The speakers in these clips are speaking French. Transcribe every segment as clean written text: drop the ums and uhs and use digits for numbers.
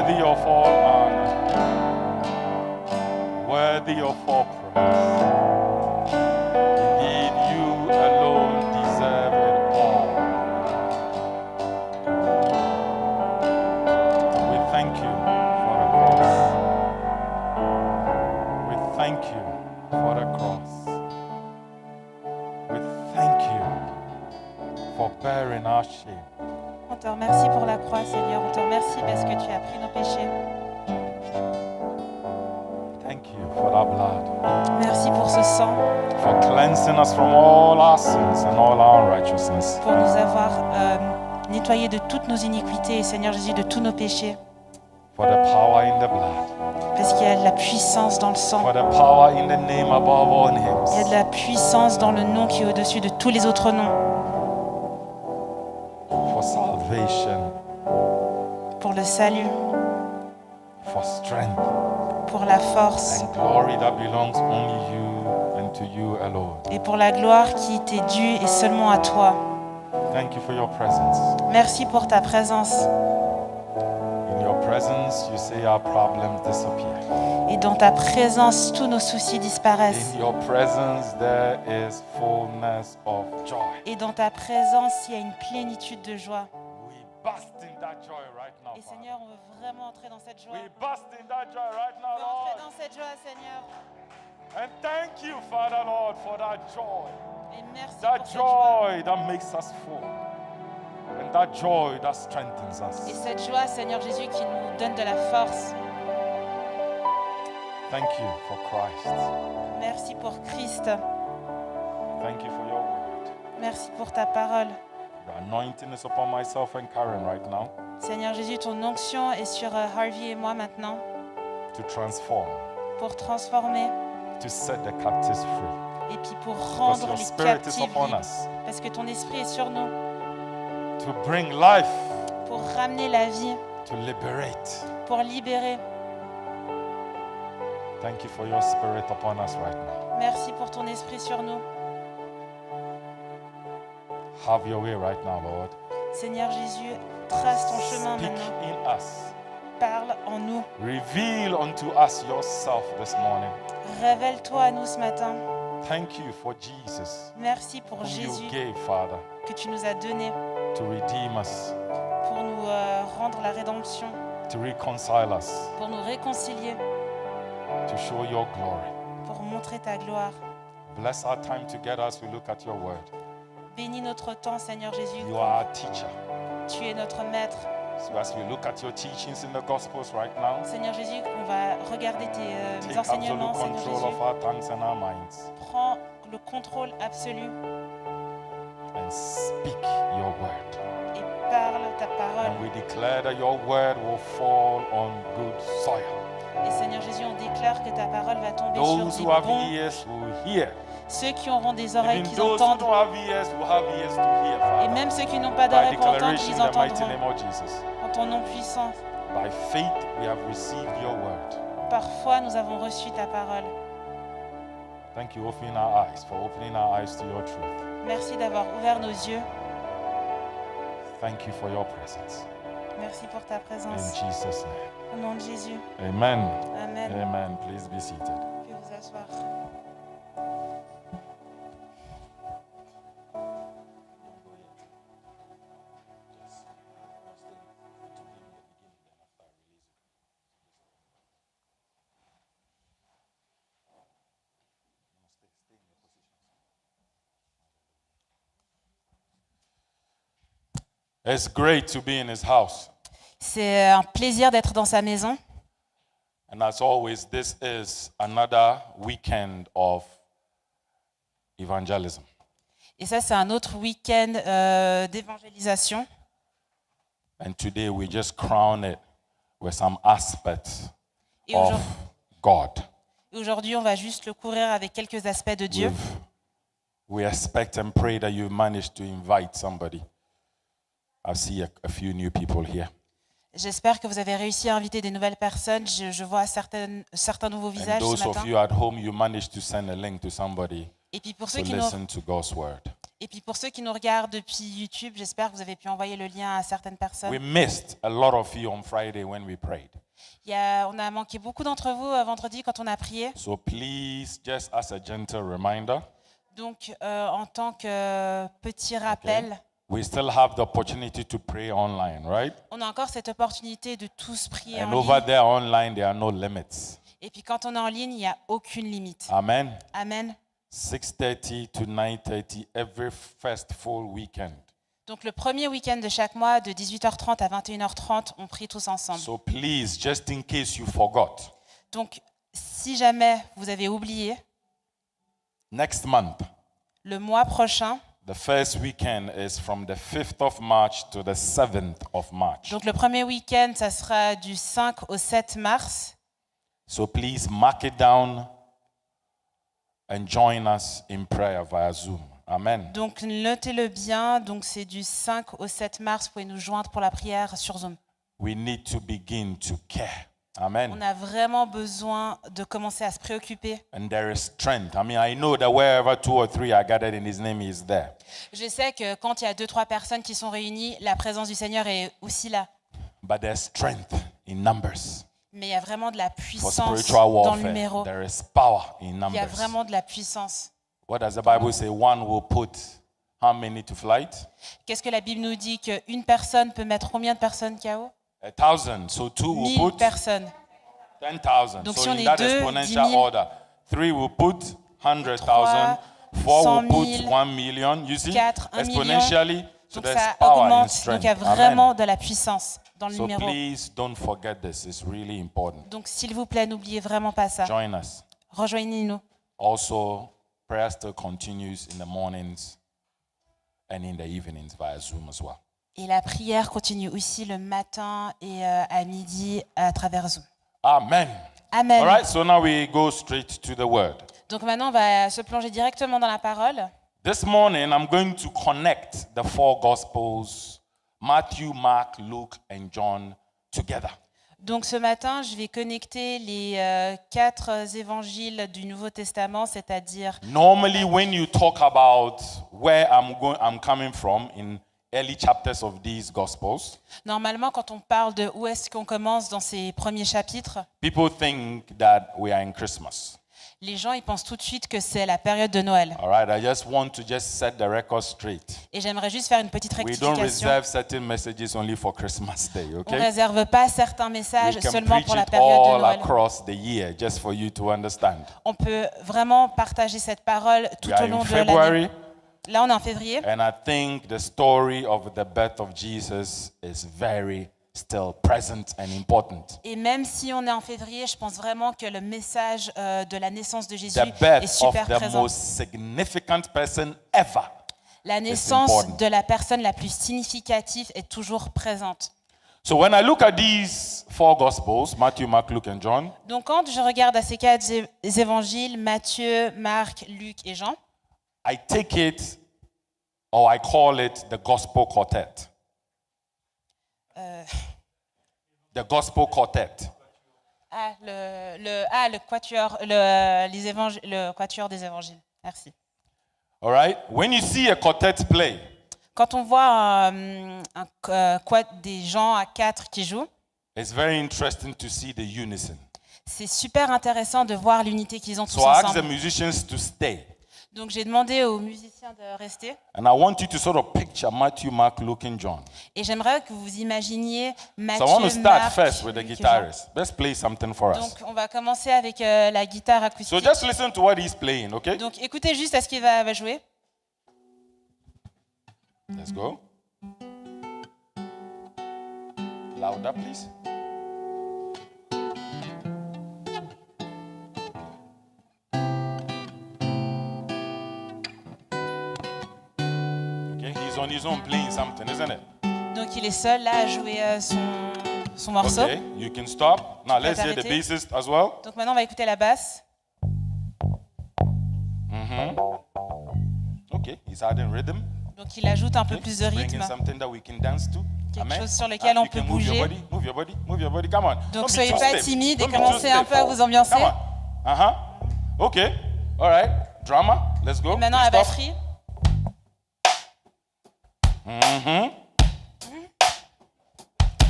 Worthy of all honor, worthy of all praise. Indeed, you alone deserve it all. We thank you for the cross. We thank you for the cross. We thank you for bearing our shame. On te remercie pour la croix, Seigneur. On te remercie parce que tu as pris nos péchés. Thank you for that blood, Merci pour ce sang, for cleansing us from all our sins and all our unrighteousness. pour nous avoir nettoyés de toutes nos iniquités et, Seigneur Jésus, de tous nos péchés. For the power in the blood, Parce qu'il y a de la puissance dans le sang. for the power in the name above all Il y a names, de la puissance dans le nom qui est au-dessus de tous les autres noms. for salvation, Pour le salut, for strength, pour la force and glory that belongs only you and to you alone. et pour la gloire qui t'est due et seulement à toi. Thank you for your presence. Merci pour ta présence. In your presence, you say our problems disappear. Et dans ta présence, tous nos soucis disparaissent. In your presence, there is fullness of joy. Et dans ta présence, il y a une plénitude de joie. We bask in that joy right now, Et Father. Seigneur, on veut vraiment entrer dans cette joie. We bask in that joy right On now, veut entrer Lord. dans cette joie, Seigneur. And thank you, Father, Lord, for that joy. Et merci That pour cette joie. joy that makes us full. And that joy that strengthens Et us. cette joie, Seigneur Jésus, qui nous donne de la force. Thank you for Christ. Merci pour Christ. Thank you for your word. Merci pour ta parole. The anointing is upon myself and Karen right now Seigneur Jésus, ton onction est sur Harvey et moi maintenant to transform, pour transformer to set the captives free. et puis pour Because rendre your les spirit is captifs upon libres. us Parce que ton esprit est sur nous to bring life, pour ramener la vie, to liberate. pour libérer. Thank you for your spirit upon us right now. Merci pour ton esprit sur nous. Have your way right now, Lord. Seigneur Jésus, trace ton chemin Speak maintenant. in us. Parle en nous. Reveal unto us yourself this morning. Révèle-toi à nous ce matin. Thank you for Jesus, Merci pour whom Jésus you gave, Father, que tu nous as donné to redeem us, pour nous rendre la rédemption, to reconcile us, pour nous réconcilier, to show your glory. pour montrer ta gloire. Bless our time together as we look at your word. Bénis notre temps, Seigneur Jésus. You are our teacher. Tu es notre maître. So as we look at your teachings in the Gospels right now, Seigneur Jésus, on va regarder tes take enseignements, absolute Seigneur control of Jésus. our tongues and our minds Prends le contrôle absolu and speak your word. et parle ta parole. And we declare that your word will fall on good soil. Et Seigneur Jésus, on déclare que ta parole va tomber Those sur who des have bons. ears will hear. Ceux qui auront des oreilles, Even qui those who entendent. don't have ears will have ears to hear, Et Father. même ceux qui n'ont pas By d'oreilles pour entendre, declaration ils in the mighty entendront. name of Jesus. En ton nom puissant. By faith we have received your word. Parfois, nous avons reçu ta parole. Thank you opening our eyes, for opening our eyes to your truth. Merci d'avoir ouvert nos yeux. Thank you for your presence. Merci pour ta In présence. Jesus' name. Au nom de Jésus. Amen. Amen. Amen. Please be seated. Vous pouvez vous asseoir. It's great to be in his house. C'est un plaisir d'être dans sa maison. And as always, this is another weekend of evangelism. Et ça, c'est un autre week-end d'évangélisation. And today we just crown it with some aspects Et of aujourd'hui- God. aujourd'hui, on va juste le courir avec quelques aspects de Dieu. We expect and pray that you manage to invite somebody. I see a few new people here. J'espère que vous avez réussi à inviter des nouvelles personnes. Je vois certains nouveaux And visages those ce of matin. you at home, you managed to send a link to somebody Et puis pour to ceux qui listen to God's word. Et puis pour ceux qui nous regardent depuis YouTube, j'espère que vous avez pu envoyer le lien à certaines personnes. We missed a lot of you on Friday when we prayed. On a manqué beaucoup d'entre vous vendredi quand on a prié. So please, just as a gentle reminder, Donc en tant que petit rappel, we still have the opportunity to pray online, right? on a encore cette opportunité de tous prier And en over ligne. there online, there are no limits. Et puis quand on est en ligne, il n'y a aucune limite. Amen. Amen. 6:30 to 9:30 every first full weekend. Donc le premier week-end de chaque mois, de 18h30 à 21h30, on prie tous ensemble. So please, just in case you forgot, Donc si jamais vous avez oublié, next month, le mois prochain, the first weekend is from the 5th of March to the 7th of March. donc le premier week-end, ça sera du 5 au 7 mars. So please mark it down and join us in prayer via Zoom. Amen. Donc notez-le bien, donc c'est du 5 au 7 mars, vous pouvez nous joindre pour la prière sur Zoom. We need to begin to care. On Amen. a vraiment besoin de commencer à se préoccuper. And there is strength. I mean, I know that wherever 2 or 3 are gathered in His name, He is there. Je sais que quand il y a 2-3 personnes qui sont réunies, la présence du Seigneur est aussi là. But there's strength in numbers. Mais il y a vraiment de la For puissance spiritual dans le warfare, numéro. there is power in Il y a numbers. vraiment de la puissance. What does the Bible say? One will put how many to flight? Qu'est-ce que la Bible nous dit? Qu'une personne peut mettre combien de personnes KO? 1,000. So 2 will 1000 put personnes. 10,000. Donc So si on in est that 2, exponential 10 000. order, 3 will put 100,000, 3, 4 will 100 put 000, 1 million. You see? 4, 1 million. Exponentially. So Donc there's ça power in augmente. Donc strength. il y a Amen. vraiment de la puissance dans le So numéro. please don't forget this. It's really important. Donc s'il vous plaît, n'oubliez vraiment pas ça. Join us. Rejoignez-nous. Also, prayer still continues in the mornings and in the evenings via Zoom as well. Et la prière continue aussi le matin et à midi à travers Zoom. Amen. Amen. All right, so now we go straight to the word. Donc maintenant, on va se plonger directement dans la parole. This morning, I'm going to connect the 4 Gospels, Matthew, Mark, Luke, and John, together. Donc ce matin, je vais connecter les 4 évangiles du Nouveau Testament, c'est-à-dire Normally, when you talk about where I'm coming from in early chapters of these Gospels, normalement quand on parle de où est-ce qu'on commence dans ces premiers chapitres, people think that we are in Christmas. les gens ils pensent tout de suite que c'est la période de Noël. All right, I just want to just set the record straight. Et j'aimerais juste faire une petite We don't rectification. reserve certain messages only for Christmas Day, On ne okay? réserve pas certains messages We can seulement preach pour la it période de all Noël. across the year, just for you to understand. On peut vraiment partager cette parole tout We are au long in de l'année. February, Là, on est en février. and I think the story of the birth of Jesus is very still present and important. Et même si on est en février, je pense vraiment que le message de la naissance de Jésus The birth est super of the présent. most significant person ever. La naissance important. de la personne la plus significative est toujours présente. So when I look at these 4 Gospels, Matthew, Mark, Luke, and John, Donc quand je regarde à ces 4 évangiles, Matthieu, Marc, Luc et Jean, I take it, or I call it the Gospel Quartet. The Gospel Quartet. le quatuor, le quatuor des évangiles. Merci. All right? When you see a quartet play, Quand on voit des gens à 4 qui jouent, it's very interesting to see the unison. c'est super intéressant de voir l'unité qu'ils ont tous So I ask the ensemble. musicians to stay. Donc j'ai demandé aux musiciens de rester And I want you to sort of picture Matthew, Mark, Luke, and John. et j'aimerais que vous imaginiez So I want to Matthieu, start Marc, first with the Luc et Jean. guitarist. Let's play something for us. Donc on va commencer avec la guitare So acoustique. just listen to what he's playing, okay? Donc écoutez juste à ce qu'il va jouer. Let's go. Louder, please. Okay, he's on his own playing something, isn't it? Donc il est seul là à jouer son morceau. Okay, you can stop. Now let's hear the arrêter. bassist as well. Donc maintenant on va écouter la basse. Okay, he's adding rhythm. Donc il ajoute un peu Okay, plus de bringing rythme. something that we can dance to. Quelque Amen. chose sur lequel Ah, on you peut can move your bouger. body, move your body, move your body. Come on. Don't Donc be soyez too pas stiff. timide et Don't be too commencez un stiff. peu à vous ambiancer. Come on. Okay. All right. Drama. Let's go. Maintenant Please la stop. batterie.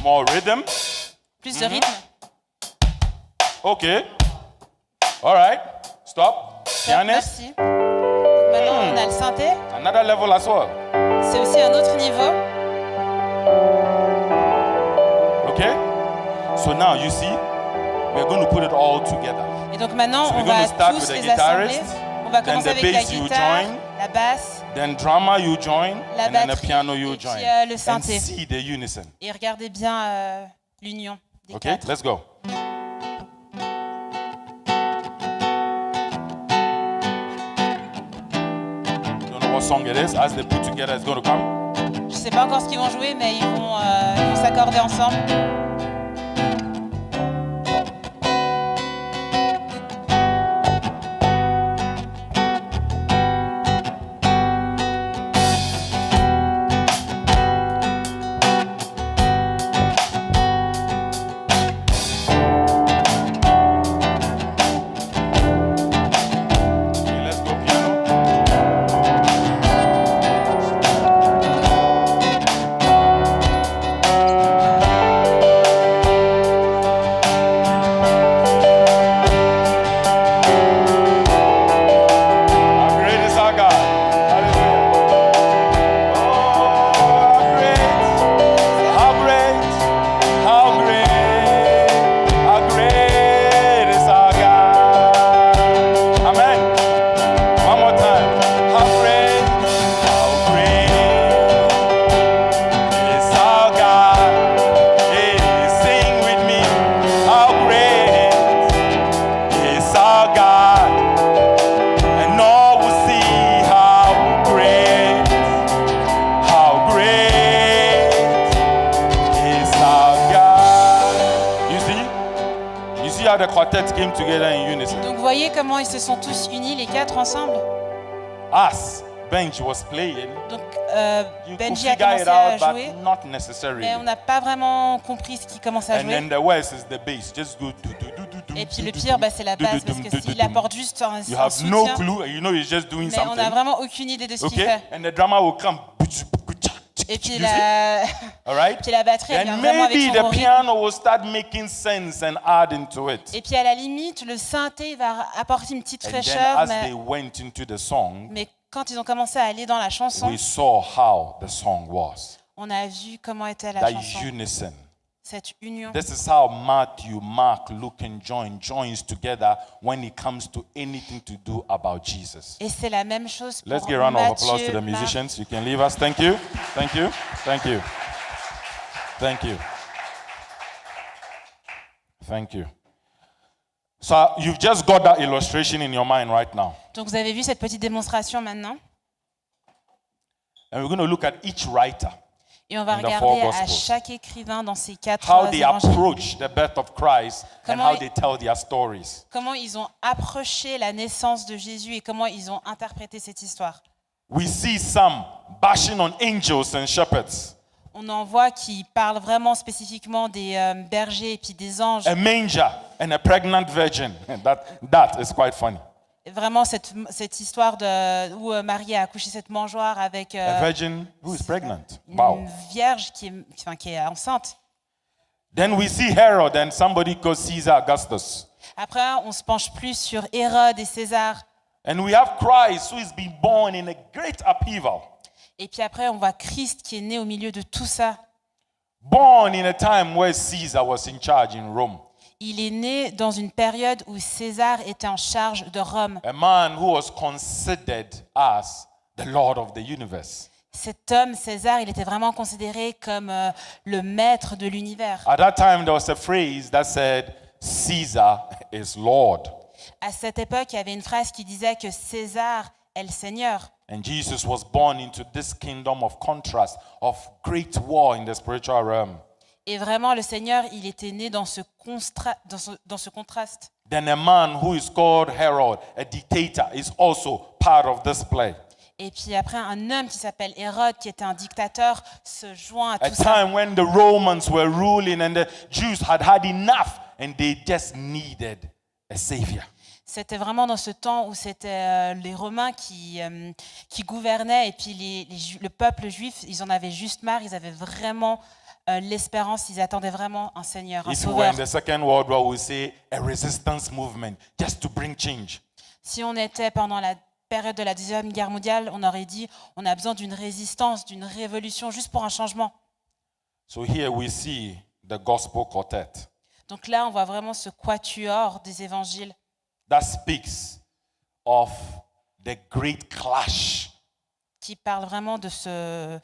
More rhythm. Plus de rythme. Okay. All right. Stop. Pianist. Merci. Donc maintenant, on a le synthé. Another level as well. C'est aussi un autre niveau. Okay. So now you see, we're going to put it all together. Et donc maintenant, So on we're going va to start tous with the les assembler. guitarist, On va then commencer the avec la bass you guitare, join, la basse, then drummer you join, la and then the batterie, piano you et puis, join. le And synthé. see the unison. et regardez bien l'union des Okay, quatre. let's go. Don't know what song it is. As they put together, it's going to come. Je sais pas encore ce qu'ils vont jouer, mais ils vont s'accorder ensemble. Okay, let's go piano. How great is our God? Hallelujah. Oh, how great, how great, how great is our God. Amen. One more time. How great is our God. Hey, sing with me. How great is our God. And all will see how great is our God. You see how the quartet came together in unison. Donc vous voyez comment ils se sont tous unis, les quatre ensemble. As Benj was playing, Donc you could Benji a figure it commencé à out, jouer, but not necessarily. mais on n'a pas vraiment compris ce qu'il commençait à And then jouer. the worst is the bass. Just go do, do, do, do, do, Et puis do, le do, pire, do, bah, c'est la do, basse, do, parce do, que do, do, s'il do. apporte juste un You un have no soutien, clue, and you know he's just doing mais on n'a something. vraiment aucune idée de ce qu'il Okay? fait. And the drummer will come. Et puis You see? la, All right? puis la batterie, elle vient Then vraiment avec maybe son the gros rythme. piano will start making sense and add into it. Et puis à la limite, le synthé va apporter une petite And then fraîcheur, as they mais, went into the song, mais quand ils ont commencé à aller dans la chanson, we saw how the song was. on a vu comment était la That chanson, unison. cette union. This is how Matthew, Mark, Luke, and John joins together when it comes to anything to do about Jesus. Et c'est la même chose pour Let's give a round of applause to Matthieu, the Marc. musicians. You can leave us. Thank you. Thank you. Thank you. Thank you. Thank you. So you've just got that illustration in your mind right now. Donc vous avez vu cette petite démonstration maintenant. And we're going to look at each writer, Et on va In the four regarder à Gospels. chaque écrivain dans ces quatre how they évangiles, approach the birth of Christ and Comment how ils- they tell their stories. comment ils ont approché la naissance de Jésus et comment ils ont interprété cette histoire. We see some bashing on angels and shepherds, On en voit qui parlent vraiment spécifiquement des bergers et puis des anges. a manger and a pregnant virgin. That is quite funny. Et vraiment cette histoire où Marie a accouché cette mangeoire avec A virgin who is pregnant. une Wow. vierge qui est enceinte. Then we see Herod and somebody called Caesar Augustus. Après, on se penche plus sur Hérode et César. And we have Christ who is being born in a great upheaval. Et puis après, on voit Christ qui est né au milieu de tout ça. Born in a time where Caesar was in charge in Rome. Il est né dans une période où César était en charge de Rome. A man who was considered as the Lord of the universe. Cet homme, César, il était vraiment considéré comme le maître de l'univers. At that time, there was a phrase that said, Caesar is Lord. À cette époque, il y avait une phrase qui disait que César est le Seigneur. And Jesus was born into this kingdom of contrast, of great war in the spiritual realm. Et vraiment, le Seigneur, il était né dans ce contraste. Then a man who is called Herod, a dictator, is also part of this play. Et puis après, un homme qui s'appelle Hérode, qui était un dictateur, se joint à A tout ça. time when the Romans were ruling and the Jews had had enough and they just needed a savior. C'était vraiment dans ce temps où c'était les Romains qui gouvernaient et puis le peuple juif, ils en avaient juste marre, ils avaient vraiment l'espérance, ils attendaient vraiment un Seigneur, un If we were sauveur. in the Second World War, we say a resistance movement just to bring change. Si on était pendant la période de la Deuxième Guerre mondiale, on aurait dit on a besoin d'une résistance, d'une révolution, juste pour un changement. So here we see the gospel quartet Donc là, on voit vraiment ce quatuor des évangiles that speaks of the great clash qui parle vraiment de ce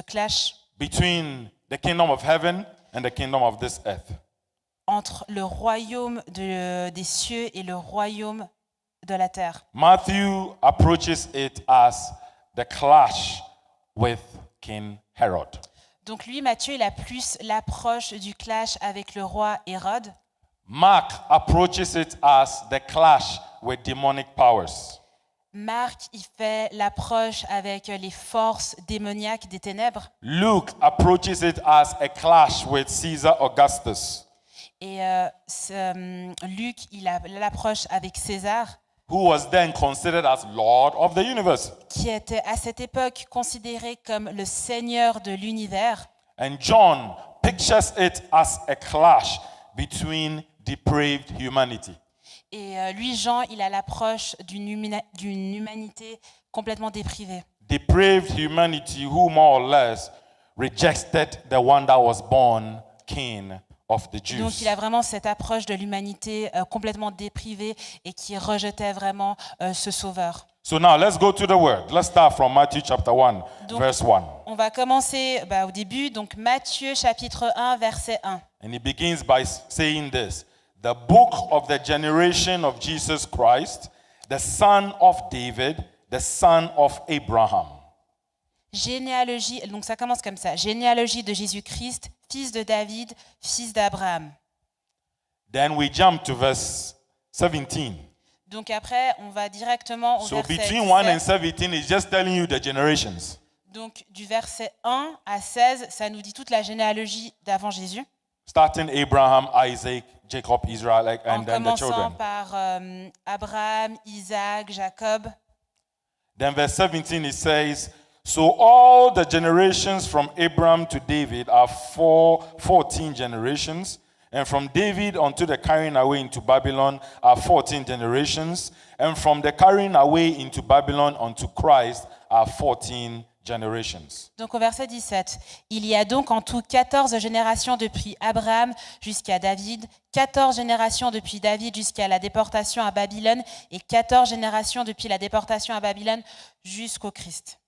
clash between the kingdom of heaven and the kingdom of this earth. entre le royaume des cieux et le royaume de la terre. Matthew approaches it as the clash with King Herod. Donc lui, Matthieu, il a plus l'approche du clash avec le roi Hérode. Mark approaches it as the clash with demonic powers. Marc, il fait l'approche avec les forces démoniaques des ténèbres. Luke approaches it as a clash with Caesar Augustus, Et Luc, il a l'approche avec César, who was then considered as Lord of the universe. qui était à cette époque considéré comme le seigneur de l'univers. And John pictures it as a clash between depraved humanity. Et lui, Jean, il a l'approche d'une humanité complètement déprivée. Depraved humanity who more or less rejected the one that was born king of the Donc Jews. il a vraiment cette approche de l'humanité complètement déprivée et qui rejetait vraiment ce sauveur. So now let's go to the word. Let's start from Matthew chapter 1, Donc, verse 1. On va commencer au début, donc Matthieu chapitre 1, verset 1. And he begins by saying this: the book of the generation of Jesus Christ, the son of David, the son of Abraham. Généalogie, donc ça commence comme ça. Généalogie de Jésus-Christ, fils de David, fils d'Abraham. Then we jump to verse 17. Donc après, on va directement au So verset between 1 and 17. 17 is just telling you the generations. Donc du verset 1 à 16, ça nous dit toute la généalogie d'avant Jésus. Starting Abraham, Isaac, Jacob, Israel, En and then the commençant children. par Abraham, Isaac, Jacob. Then verse 17 it says, so all the generations from Abraham to David are 14 generations. And from David unto the carrying away into Babylon are 14 generations. And from the carrying away into Babylon unto Christ are 14 generations. Donc au verset 17, il y a donc en tout 14 générations depuis Abraham jusqu'à David, 14 générations depuis David jusqu'à la déportation à Babylone et 14 générations depuis la déportation à Babylone jusqu'au Christ.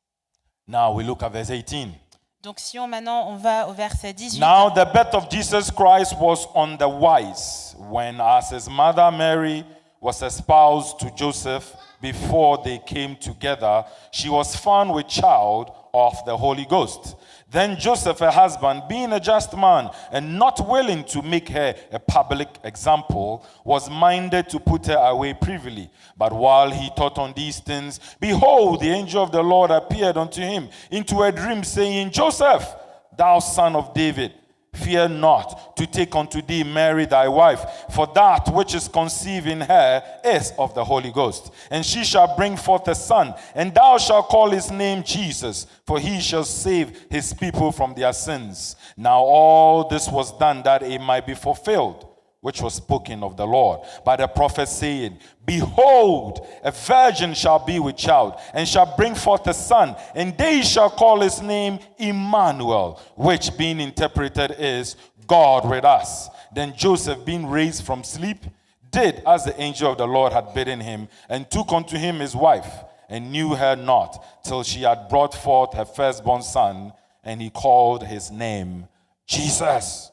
Now we look at verse 18. Donc si maintenant on va au verset 18. Now the birth of Jesus Christ was on the wise, when as his mother Mary was espoused to Joseph, before they came together, she was found with child of the Holy Ghost. Then Joseph, her husband, being a just man and not willing to make her a public example, was minded to put her away privily. But while he thought on these things, behold, the angel of the Lord appeared unto him into a dream, saying, Joseph, thou son of David, fear not to take unto thee Mary thy wife, for that which is conceived in her is of the Holy Ghost. And she shall bring forth a son, and thou shalt call his name Jesus, for he shall save his people from their sins. Now all this was done that it might be fulfilled, which was spoken of the Lord by the prophet, saying, behold, a virgin shall be with child, and shall bring forth a son, and they shall call his name Emmanuel, which being interpreted is God with us. Then Joseph, being raised from sleep, did as the angel of the Lord had bidden him, and took unto him his wife, and knew her not, till she had brought forth her firstborn son, and he called his name Jesus.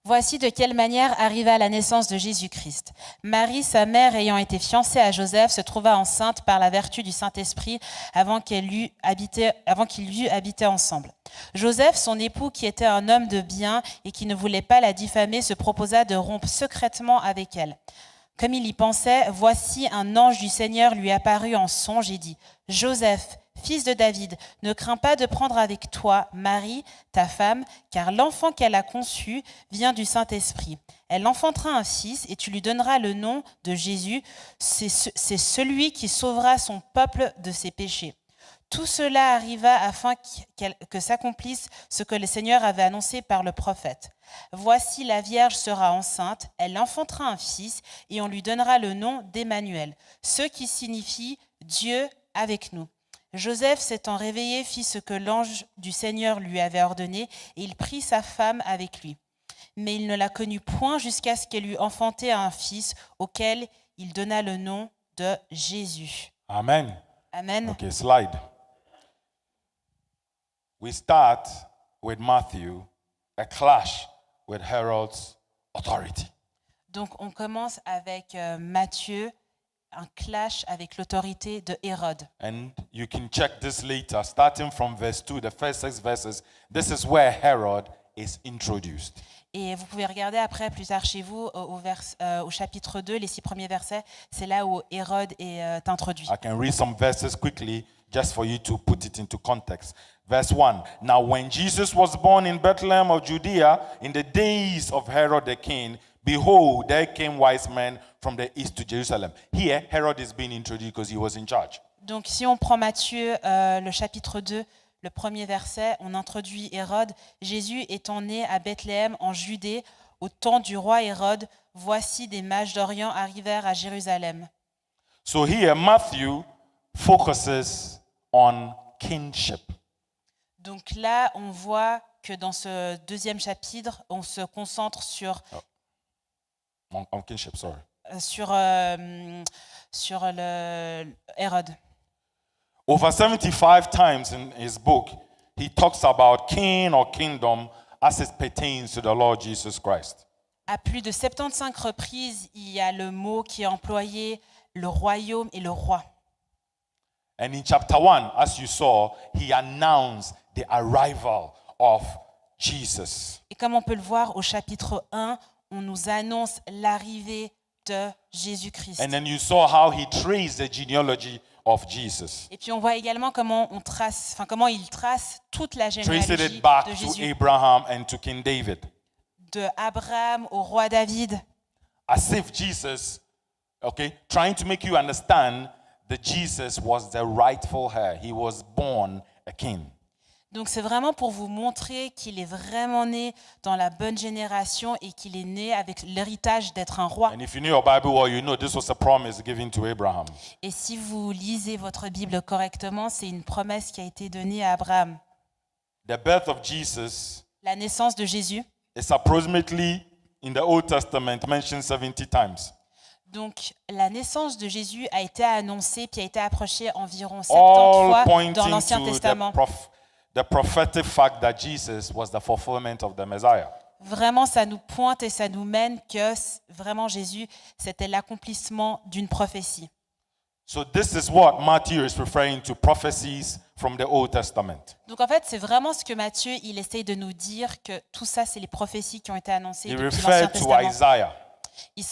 Voici de quelle manière arriva la naissance de Jésus-Christ. Marie, sa mère, ayant été fiancée à Joseph, se trouva enceinte par la vertu du Saint-Esprit avant qu'ils eût habité ensemble. Joseph, son époux, qui était un homme de bien et qui ne voulait pas la diffamer, se proposa de rompre secrètement avec elle. Comme il y pensait, voici un ange du Seigneur lui apparut en songe et dit « Joseph, fils de David, ne crains pas de prendre avec toi Marie, ta femme, car l'enfant qu'elle a conçu vient du Saint-Esprit. Elle enfantera un fils et tu lui donneras le nom de Jésus. C'est celui qui sauvera son peuple de ses péchés. Tout cela arriva afin que s'accomplisse ce que le Seigneur avait annoncé par le prophète. Voici, la Vierge sera enceinte, elle enfantera un fils et on lui donnera le nom d'Emmanuel, ce qui signifie Dieu avec nous. Joseph, s'étant réveillé, fit ce que l'ange du Seigneur lui avait ordonné et il prit sa femme avec lui. Mais il ne la connut point jusqu'à ce qu'elle eût enfanté un fils auquel il donna le nom de Jésus. Amen. Amen. Okay, slide. We start with Matthew, a clash with Herod's authority. Donc on commence avec Matthieu, un clash avec l'autorité de Hérode. And you can check this later, starting from verse 2, the first 6 verses. This is where Herod is introduced. Et vous pouvez regarder après, plus tard chez vous, au chapitre 2, les 6 premiers versets, c'est là où Hérode est introduit. I can read some verses quickly just for you to put it into context. Verse 1, now when Jesus was born in Bethlehem of Judea, in the days of Herod the king, behold, there came wise men from the east to Jerusalem. Here, Herod is being introduced because he was in charge. Donc si on prend Matthieu, le chapitre 2, le premier verset, on introduit Hérode. Jésus étant né à Bethléem en Judée, au temps du roi Hérode, voici des mages d'Orient arrivèrent à Jérusalem. So here, Matthew focuses on kingship. Donc là, on voit que dans ce deuxième chapitre, on se concentre sur On kingship, sorry. sur le Hérode. Over 75 times in his book, he talks about king or kingdom as it pertains to the Lord Jesus Christ. À plus de 75 reprises, il y a le mot qui est employé, le royaume et le roi. And in chapter 1, as you saw, he announced the arrival of Jesus. Et comme on peut le voir au chapitre 1, on nous annonce l'arrivée de Jésus-Christ. And then you saw how he traced the genealogy of Jesus. Et puis on voit également comment il trace toute la Traced généalogie it back de to Jésus, Abraham and to King David. de Abraham au roi David, As if Jesus, trying to make you understand that Jesus was the rightful heir. He was born a king. Donc c'est vraiment pour vous montrer qu'il est vraiment né dans la bonne génération et qu'il est né avec l'héritage d'être un roi. And if you knew your Bible well, you know this was a promise given to Abraham. Et si vous lisez votre Bible correctement, c'est une promesse qui a été donnée à Abraham. The birth of Jesus La naissance de Jésus, is approximately in the Old Testament mentioned 70 times. donc la naissance de Jésus a été annoncée puis a été approchée environ 70 All fois pointing dans l'Ancien to Testament. the prophetic fact that Jesus was the fulfillment of the Messiah. Vraiment, ça nous pointe et ça nous mène que vraiment Jésus, c'était l'accomplissement d'une prophétie. So this is what Matthew is referring to, prophecies from the Old Testament. Donc en fait, c'est vraiment ce que Matthieu, il essaye de nous dire, que tout ça, c'est les prophéties qui ont été annoncées He depuis l'Ancien referred to Testament. Isaiah, Il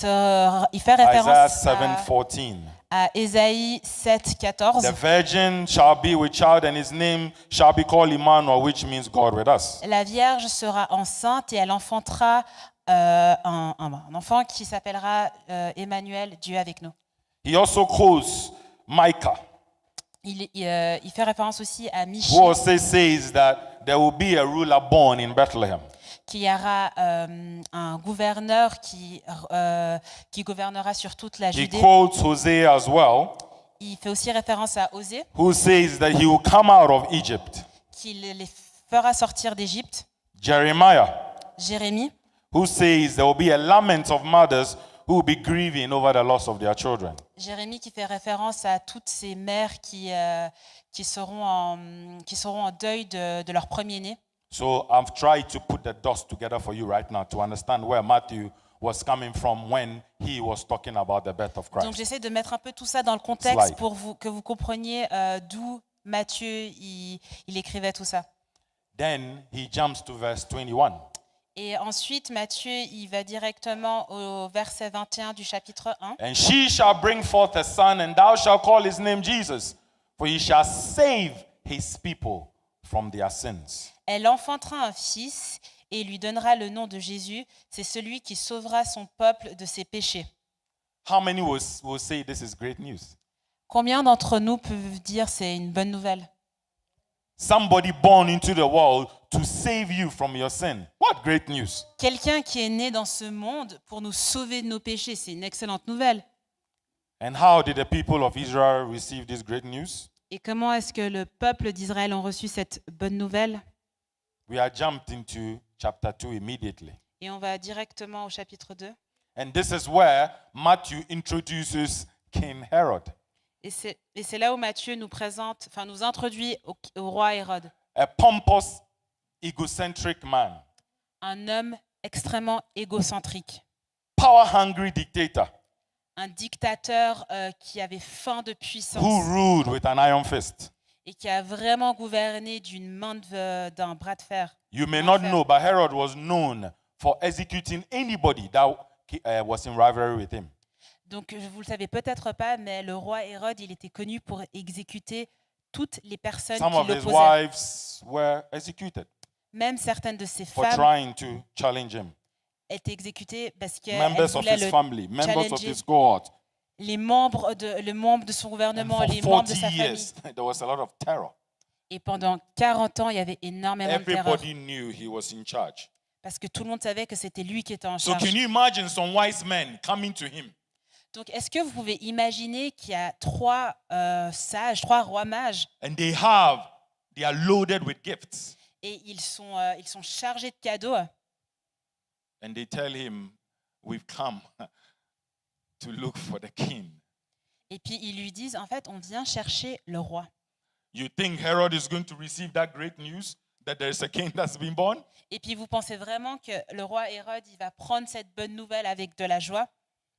fait référence Isaiah 7:14. à Ésaïe 7, 14. The virgin shall be with child, and his name shall be called Emmanuel, which means God with us. La Vierge sera enceinte et elle enfantera un enfant qui s'appellera Emmanuel, Dieu avec nous. He also quotes Micah, Il fait référence aussi à Michée, who also says that there will be a ruler born in Bethlehem. qu'il y aura un gouverneur qui gouvernera sur toute la He Judée. quotes Hosea as well, Il fait aussi référence à Osée, who says that he will come out of Egypt. qu'il les fera sortir d'Égypte. Jeremiah, Jérémie, who says there will be a lament of mothers who will be grieving over the loss of their children. Jérémie qui fait référence à toutes ces mères qui seront en deuil de leur premier-né. So I've tried to put the dots together for you right now to understand where Matthew was coming from when he was talking about the birth of Donc Christ. j'essaie de mettre un peu tout ça dans le contexte Slide. pour que vous compreniez d'où Matthieu il écrivait tout ça. Then he jumps to verse 21. Et ensuite, Matthieu, il va directement au verset 21 du chapitre 1. And she shall bring forth a son, and thou shalt call his name Jesus, For he shall save his people from their sins. Elle enfantera un fils et lui donnera le nom de Jésus. C'est celui qui sauvera son peuple de ses péchés. How many will say this is great news? Combien d'entre nous peuvent dire c'est une bonne nouvelle? Somebody born into the world to save you from your sin. What great news. Quelqu'un qui est né dans ce monde pour nous sauver de nos péchés, c'est une excellente nouvelle. And how did the people of Israel receive this great news? Et comment est-ce que le peuple d'Israël a reçu cette bonne nouvelle? We are jumped into chapter 2 immediately. Et on va directement au chapitre 2. And this is where Matthew introduces King Herod, Et c'est là où Matthieu nous présente, enfin nous introduit au roi Hérode, a pompous, egocentric man, un homme extrêmement égocentrique, power-hungry dictator un dictateur qui avait faim de puissance who ruled with an iron fist. et qui a vraiment gouverné d'une main d'un bras de fer. You may not know, but Herod was known for executing anybody that was in rivalry with him. Donc vous le savez peut-être pas, mais le roi Hérode, il était connu pour exécuter toutes les personnes Some qui of his l'opposaient. wives were executed Même certaines de ses for femmes trying to challenge him. étaient exécutées parce qu'elles Members of voulaient his le family, members of challenger. his cohort. Les membres de son And gouvernement, for les membres de 40 sa famille. years, there was a lot of terror. Et pendant 40 ans, il y avait énormément de terreur Everybody knew he was in charge. parce que tout le monde savait que c'était lui qui était en So charge. can you imagine some wise men coming to him? Donc, est-ce que vous pouvez imaginer qu'il y a trois rois mages, And they are loaded with gifts. et ils sont chargés de cadeaux, And they tell him, we've come to look for the king. et puis ils lui disent, en fait, on vient chercher le roi. You think Herod is going to receive that great news that there is a king that's been born? Et puis vous pensez vraiment que le roi Hérode, il va prendre cette bonne nouvelle avec de la joie?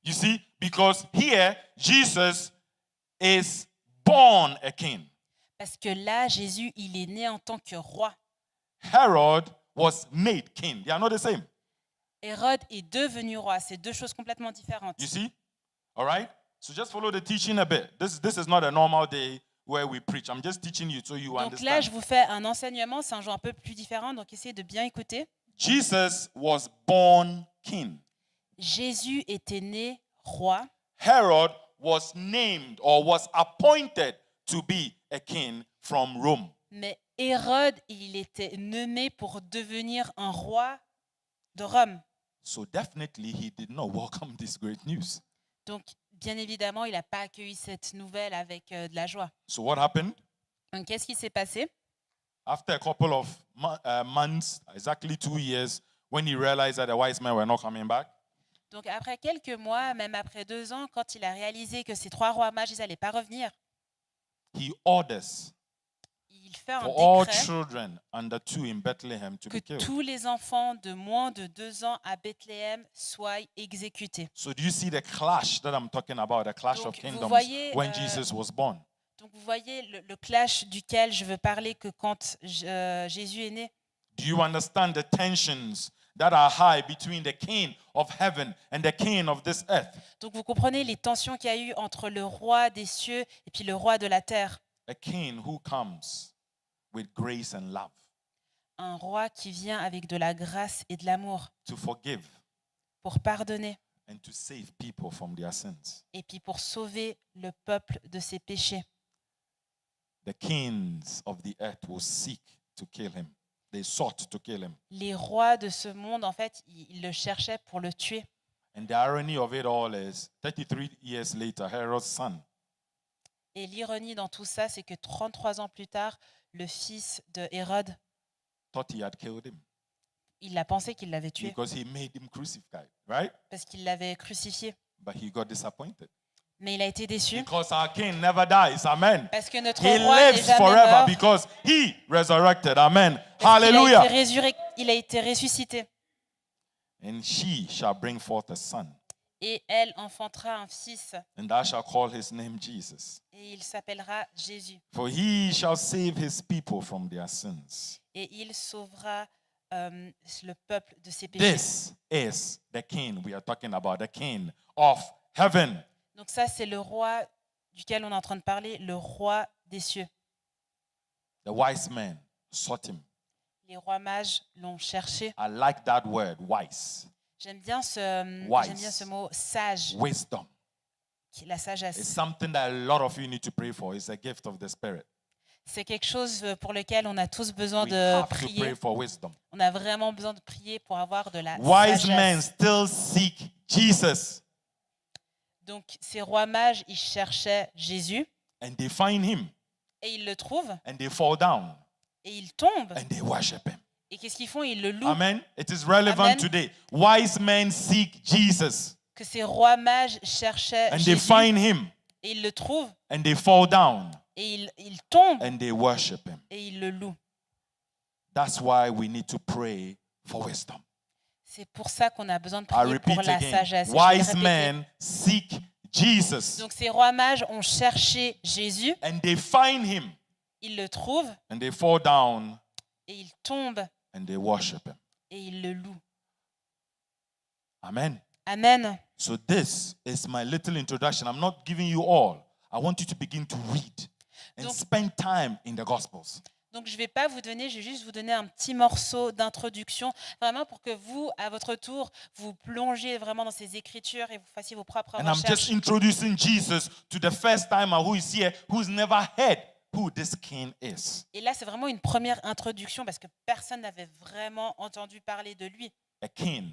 You see, because here Jesus is born a king. Parce que là, Jésus, il est né en tant que roi. Herod was made king. They are not the same. Hérode est devenu roi. C'est deux choses complètement différentes. You see? All right? So just follow the teaching a bit. This is not a normal day where we preach. I'm just teaching you so you Donc là, je understand. vous fais un enseignement, c'est un jour un peu plus différent, donc essayez de bien écouter. Jesus was born king. Jésus était né roi. Herod was named or was appointed to be a king from Rome. Mais Hérode, il était nommé pour devenir un roi de Rome. So definitely he did not welcome this great news. Donc, bien évidemment, il n'a pas accueilli cette nouvelle avec de la joie. So what happened? Donc, qu'est-ce qui s'est passé? After a couple of months, exactly 2 years, when he realized that the wise men were not coming back, Donc, après quelques mois, même après 2 ans, quand il a réalisé que ces trois rois mages, ils n'allaient pas revenir, he orders il fait un for all décret children under 2 in Bethlehem to que be killed. tous les enfants de moins de 2 ans à Bethléem soient exécutés. So do you see the clash that I'm talking about, the clash Donc, of vous kingdoms voyez, when Jesus was born? Donc vous voyez le clash duquel je veux parler que quand Jésus est né. Do you understand the tensions that are high between the king of heaven and the king of this earth? Donc vous comprenez les tensions qu'il y a eu entre le roi des cieux et puis le roi de la terre. A king who comes with grace and love Un roi qui vient avec de la grâce et de l'amour to forgive pour pardonner and to save people from their sins. et puis pour sauver le peuple de ses péchés. The kings of the earth will seek to kill him. They sought to kill him. Les rois de ce monde, en fait, ils le cherchaient pour le tuer. And the irony of it all is 33 years later, Herod's son Et l'ironie dans tout ça, c'est que 33 ans plus tard, le fils de Hérode, thought he had killed him il a pensé qu'il l'avait tué because he made him crucified, right? parce qu'il l'avait crucifié. But he got disappointed Mais il a été déçu because our king never dies. Amen. parce que notre He roi n'est lives jamais forever mort. because he resurrected. Amen. Parce qu'il Hallelujah. il a été ressuscité. And she shall bring forth a son, Et elle enfantera un fils, and thou shalt call his name Jesus. et il s'appellera Jésus. For he shall save his people from their sins. Et il sauvera le peuple de ses péchés. This is the king we are talking about, the king of heaven. Donc ça, c'est le roi duquel on est en train de parler, le roi des cieux. The wise men sought him. Les rois mages l'ont cherché. I like that word, wise. J'aime bien ce Wise. mot sage, Wisdom. qui est la It's sagesse. something that a lot of you need to pray for. It's a gift of the Spirit. C'est quelque chose pour lequel on a tous besoin We de have to prier. pray for wisdom. On a vraiment besoin de prier pour avoir de la Wise men sagesse. still seek Jesus Donc ces rois mages, ils cherchaient Jésus and they find him et ils le trouvent and they fall down et ils tombent. and they worship him. Et qu'est-ce qu'ils font? Ils le louent. Amen. It is relevant Amen. today. Wise men seek Jesus Que ces rois mages cherchaient and they Jésus find him et ils le trouvent and they fall down et ils tombent and they worship him. et ils le louent. That's why we need to pray for wisdom. C'est pour ça qu'on a besoin de I prier repeat pour la again. sagesse. Et je vais le Wise répéter. men seek Jesus Donc ces rois mages ont cherché Jésus, and they find him ils le trouvent and they fall down et ils tombent and they worship him. et ils le louent. Amen. Amen. So this is my little introduction. I'm not giving you all. I want you to begin to read and Donc- spend time in the Gospels. Donc je ne vais pas vous donner, je vais juste vous donner un petit morceau d'introduction, vraiment pour que vous, à votre tour, vous plongiez vraiment dans ces écritures et vous fassiez vos propres And I'm recherches. just introducing Jesus to the first timer who is here, who's never heard who this king is. Et là, c'est vraiment une première introduction parce que personne n'avait vraiment entendu parler de lui. A king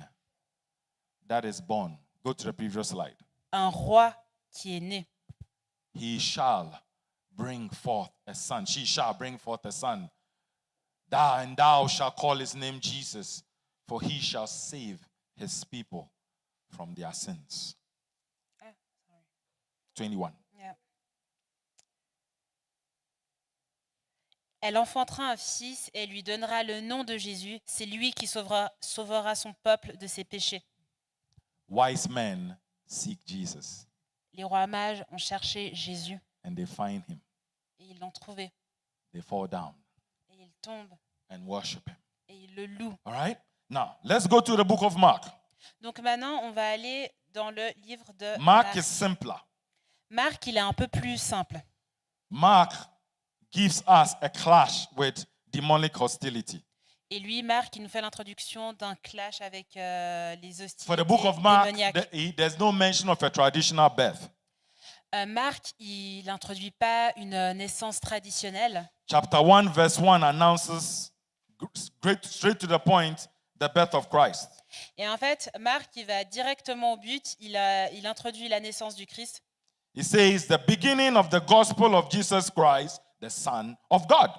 that is born. Go to the previous slide. Un roi qui est né. He shall bring forth a son. She shall bring forth a son. Thou shalt call his name Jesus, for he shall save his people from their sins. 21. Yeah. Elle enfantera un fils et lui donnera le nom de Jésus. C'est lui qui sauvera son peuple de ses péchés. Wise men seek Jesus Les rois mages ont cherché Jésus and they find him. et ils l'ont trouvé. They fall down Et ils tombent and worship him. et ils le louent. All right? Now, let's go to the book of Mark. Donc maintenant, on va aller dans le livre de Mark is simpler. Marc, il est un peu plus simple. Mark gives us a clash with demonic hostility. Et lui, Marc, il nous fait l'introduction d'un clash avec les For hostilités the book of Mark, démoniaques. there's no mention of a traditional birth. Marc, il n'introduit pas une naissance traditionnelle. Chapter 1, verse 1 announces, straight to the point, the birth of Christ. Et en fait, Marc, il va directement au but. Il introduit la naissance du Christ. He says, the beginning of the gospel of Jesus Christ, the Son of God.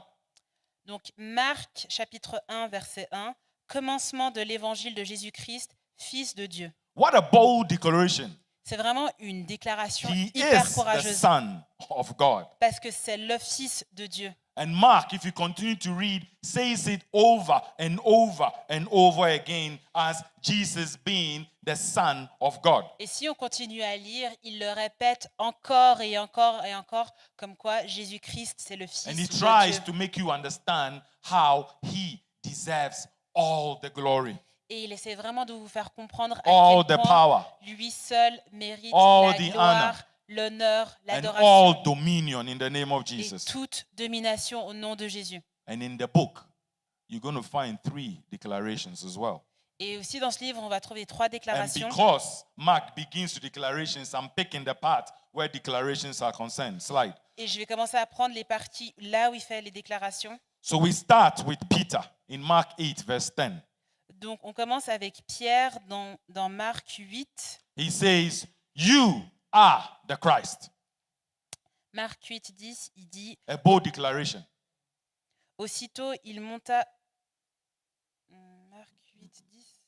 Donc, Marc, chapitre 1, verset 1, commencement de l'évangile de Jésus-Christ, Fils de Dieu. What a bold declaration. C'est vraiment une déclaration He hyper is the courageuse Son of God. parce que c'est le Fils de Dieu. And Mark, if you continue to read, says it over and over and over again as Jesus being the Son of God. Et si on continue à lire, il le répète encore et encore et encore, comme quoi Jésus-Christ, c'est le Fils And he de tries Dieu. to make you understand how he deserves all the glory, Et il essaie vraiment de vous faire comprendre all à quel the point power, lui seul mérite all la the gloire, honor, l'honneur, and l'adoration all dominion in the name of et Jesus. toute domination au nom de Jésus. And in the book, you're going to find 3 declarations as well. Et aussi dans ce livre, on va trouver 3 And déclarations. because Mark begins with declarations, I'm picking the part where declarations are concerned. Slide. Et je vais commencer à prendre les parties là où il fait les déclarations. So we start with Peter in Mark 8, verse 10. Donc on commence avec Pierre dans Marc 8. He says, You are the Christ. Marc 8, 10, il dit A bold declaration. aussitôt il monta. Marc 8, 10.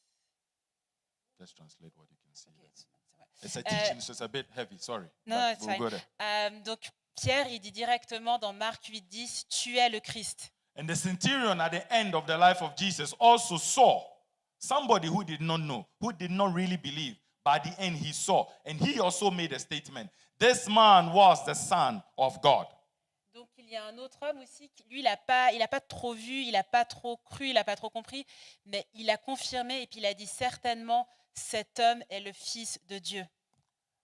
Let's translate what you can see. Ok, c'est vrai. It's a teaching, so it's a bit heavy. Sorry. No, But it's we'll go fine. there. Donc Pierre, il dit directement dans Marc 8, 10, tu es le Christ. And the centurion at the end of the life of Jesus also saw somebody who did not know, who did not really believe. By the end, he saw. And he also made a statement. This man was the Son of God. Donc il y a un autre homme aussi qui, lui, il a pas trop vu, il n'a pas trop cru, il n'a pas trop compris, mais il a confirmé et puis il a dit certainement cet homme est le Fils de Dieu.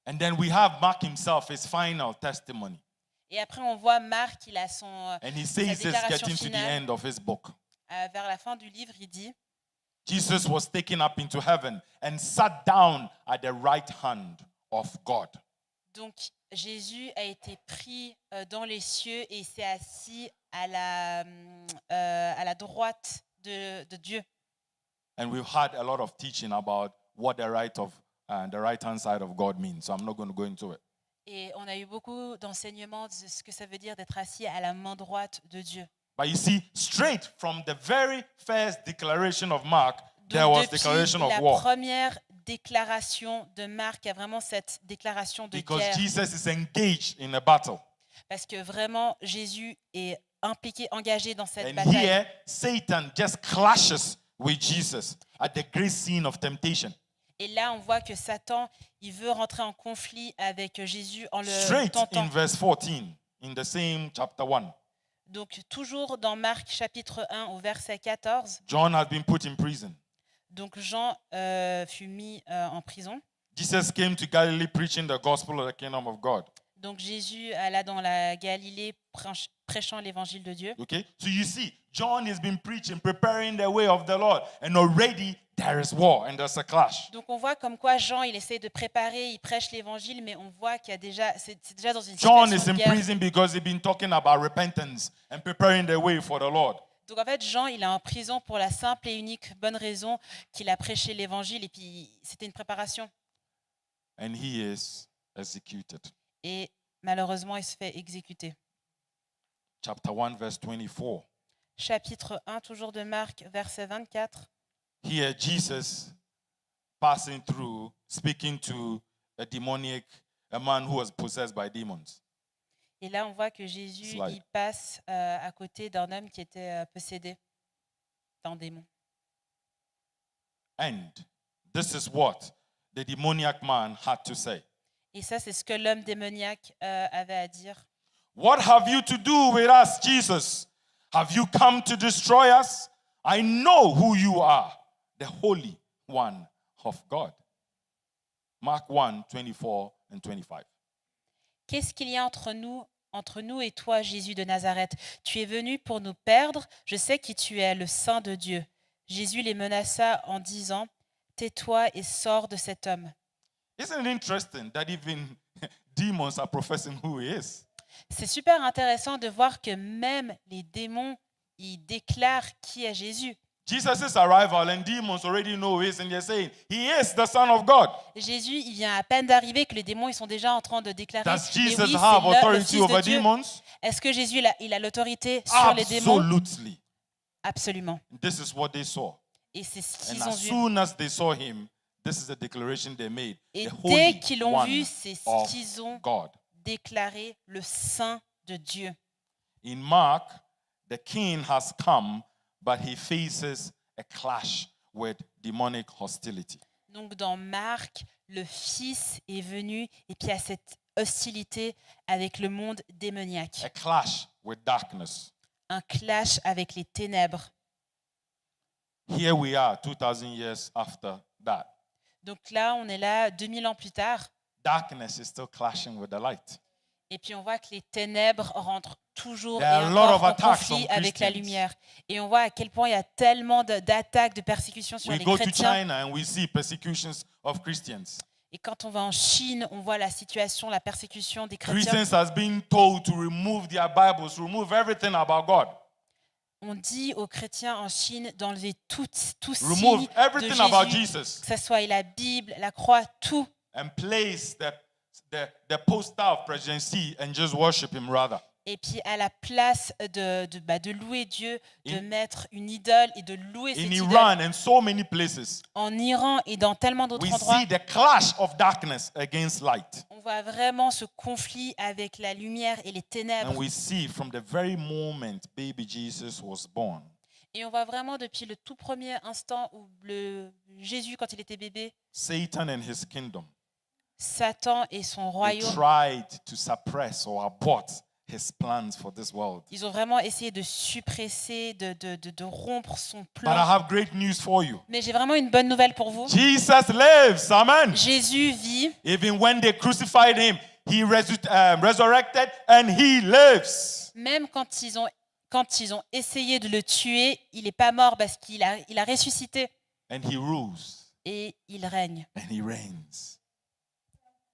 And then we have Mark himself, his final testimony. Et après, on voit Marc, il a son And he sa says it's déclaration getting to the finale. end of his book. Vers la fin du livre, il dit Jesus was taken up into heaven and sat down at the right hand of God. donc Jésus a été pris dans les cieux et s'est assis à la droite de Dieu. And we've had a lot of teaching about what the right hand side of God means. So I'm not going to go into it. Et on a eu beaucoup d'enseignements de ce que ça veut dire d'être assis à la main droite de Dieu. But you see, straight from the very first declaration of Mark, there Donc was depuis declaration of la war. première déclaration de Marc, il y a vraiment cette déclaration de Because guerre. Jesus is engaged in a battle. Parce que vraiment, Jésus est impliqué, engagé dans cette And bataille. here, Satan just clashes with Jesus at the great scene of temptation. Et là, on voit que Satan, il veut rentrer en conflit avec Jésus en le Straight tentant. in verse 14, in the same chapter 1. Donc, toujours dans Marc chapitre 1 au verset 14, John has been put in prison. donc Jean fut mis en prison. Jesus came to Galilee preaching the gospel of the kingdom of God. Donc Jésus alla dans la Galilée prêchant l'évangile de Dieu. Okay? So you see, John has been preaching, preparing the way of the Lord, and already there is war and there's a clash. Donc on voit comme quoi Jean, il essaie de préparer, il prêche l'évangile, mais on voit qu'il y a déjà, c'est déjà dans une John situation is de in guerre. prison because he's been talking about repentance and preparing the way for the Lord. Donc en fait, Jean, il est en prison pour la simple et unique bonne raison qu'il a prêché l'évangile et puis c'était une préparation. And he is executed. Et malheureusement, il se fait exécuter. Chapter 1, verse 24. Chapitre 1, toujours de Marc, verset 24. Here, Jesus passing through, speaking to a man who was possessed by demons. Et là, on voit que Jésus, Slide. il passe à côté d'un homme qui était possédé d'un démon. And this is what the demoniac man had to say. Et ça, c'est ce que l'homme démoniaque avait à dire. What have you to do with us, Jesus? Have you come to destroy us? I know who you are, the Holy One of God. Mark 1, 24 and 25. Qu'est-ce qu'il y a entre nous et toi, Jésus de Nazareth? Tu es venu pour nous perdre. Je sais qui tu es, le Saint de Dieu. Jésus les menaça en disant, tais-toi et sors de cet homme. Isn't it interesting that even demons are professing who he is? C'est super intéressant de voir que même les démons, ils déclarent qui est Jésus. Jesus' arrival and demons already know who he is and they're saying, he is the Son of God. Jésus, il vient à peine d'arriver que les démons, ils sont déjà en train de déclarer. Does Mais Jesus oui, have c'est le authority Fils de over Dieu. demons? Est-ce que Jésus, il a l'autorité sur les démons? Absolutely. Absolument. This is what they saw. Et c'est ce And qu'ils ont as vu. soon as they saw him, this is the declaration they made. Et The dès Holy qu'ils l'ont One vu, c'est ce of qu'ils ont God. déclaré, le Saint de Dieu. In Mark, the king has come, but he faces a clash with demonic hostility. Donc dans Marc, le Fils est venu et puis il y a cette hostilité avec le monde démoniaque. A clash with darkness. Un clash avec les ténèbres. Here we are, 2000 years after that. Donc là, on est là 2000 ans plus tard. Darkness is still clashing with the light. Et puis on voit que les ténèbres rentrent toujours et There are a lot of encore en attacks conflit on avec la Christians. lumière. Et on voit à quel point il y a tellement d'attaques, de persécutions sur We les go to chrétiens. China and we see persecutions of Christians. Et quand on va en Chine, on voit la situation, la persécution des chrétiens. Christians has been told to remove their Bibles, remove everything about God. On dit aux chrétiens en Chine d'enlever tout Remove signe de everything about Jésus, Jesus que ce soit la Bible, la croix, tout. and place the poster of President Xi and just worship him rather. Et puis à la place de louer Dieu, de In- mettre une idole et de louer cette In idole Iran and so many places, en Iran et dans tellement d'autres we endroits, see the clash of darkness against light. on voit vraiment ce conflit avec la lumière et les ténèbres. And we see from the very moment baby Jesus was born, Et on voit vraiment depuis le tout premier instant où Jésus, quand il était bébé, Satan and his kingdom, Satan et son they royaume, tried to suppress or abort his plans for this world. ils ont vraiment essayé de suppresser, de rompre son But I plan. have great news for you. Mais j'ai vraiment une bonne nouvelle pour vous. Jesus lives, amen. Jésus vit. Even when they crucified him, he resurrected and he lives. Même quand ils ont essayé de le tuer, il n'est pas mort parce qu'il a ressuscité And he rules. et il règne. And he reigns.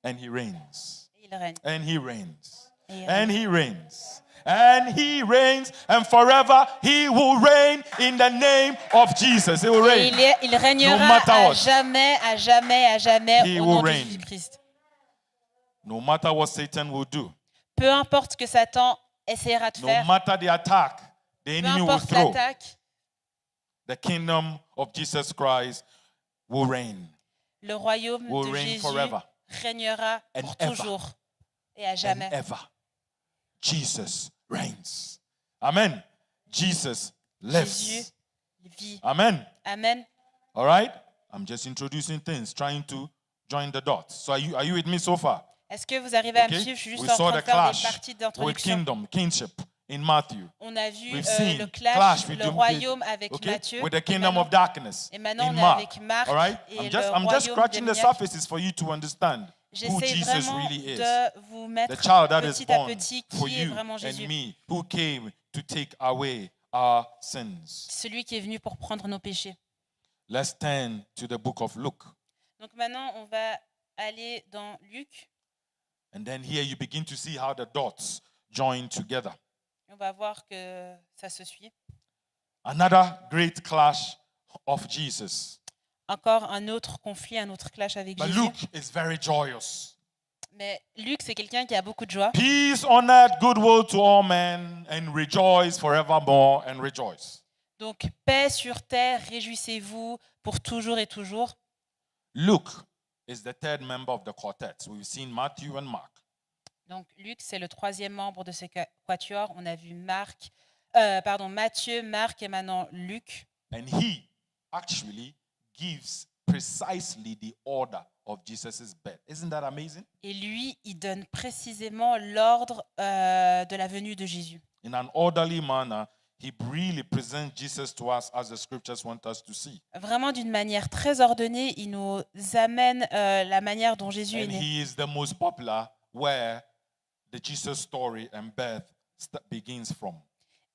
And he reigns. Et il règne. And he reigns. Et il And he reigns. And he reigns. And forever he will reign in the name of Jesus. He will Et reign. il régnera No matter à what. jamais, à jamais, à jamais He au nom will de reign. Jésus-Christ. No matter what Satan will do. Peu importe ce que Satan essaiera de No faire, matter the attack the peu enemy will importe throw. l'attaque, The kingdom of Jesus Christ will reign. le royaume Will de reign Jésus forever. régnera And pour ever. toujours et à And jamais. ever. Jesus reigns. Amen. Jesus lives. Jésus vit. Amen. Amen. All right? I'm just introducing things, trying to join the dots. So are you with me so far? Est-ce que vous arrivez à me Okay? suivre? Je suis We juste en saw train the de faire des clash parties with d'introduction. kingship in Matthew. On a vu We've seen le clash with le royaume avec okay, Matthieu. with the Et kingdom maintenant, of darkness et maintenant, in on est Mark. avec Marc All right? et I'm le just royaume scratching des the Lumières. surfaces for you to understand who J'essaie Jesus vraiment really is. de vous mettre The child that is petit à born petit for qui est you vraiment and Jésus. me, who came to take away our sins. Celui qui est venu pour prendre nos péchés. Let's turn to the book of Luke. Donc maintenant, on va aller dans Luc. And then here you begin to see how the dots join together. On va voir que ça se suit. Another great clash of Jesus. Encore un autre conflit, un autre clash avec But Jésus. Luke is very joyous. Mais Luc, c'est quelqu'un qui a beaucoup de joie. Peace on earth, goodwill to all men, and rejoice forevermore and rejoice. Donc, paix sur terre, réjouissez-vous pour toujours et toujours. Luke is the third member of the quartet. We've seen Matthew and Mark. Donc, Luc, c'est le troisième membre de ce quatuor. On a vu Matthieu, Marc et maintenant Luc. And he actually gives precisely the order of Jesus' birth. Isn't that amazing? Et lui, il donne précisément l'ordre de la venue de Jésus. In an orderly manner, he really presents Jesus to us as the scriptures want us to see. Vraiment d'une manière très ordonnée, il nous amène la manière dont Jésus est And né. he is the most popular where the Jesus story and birth begins from.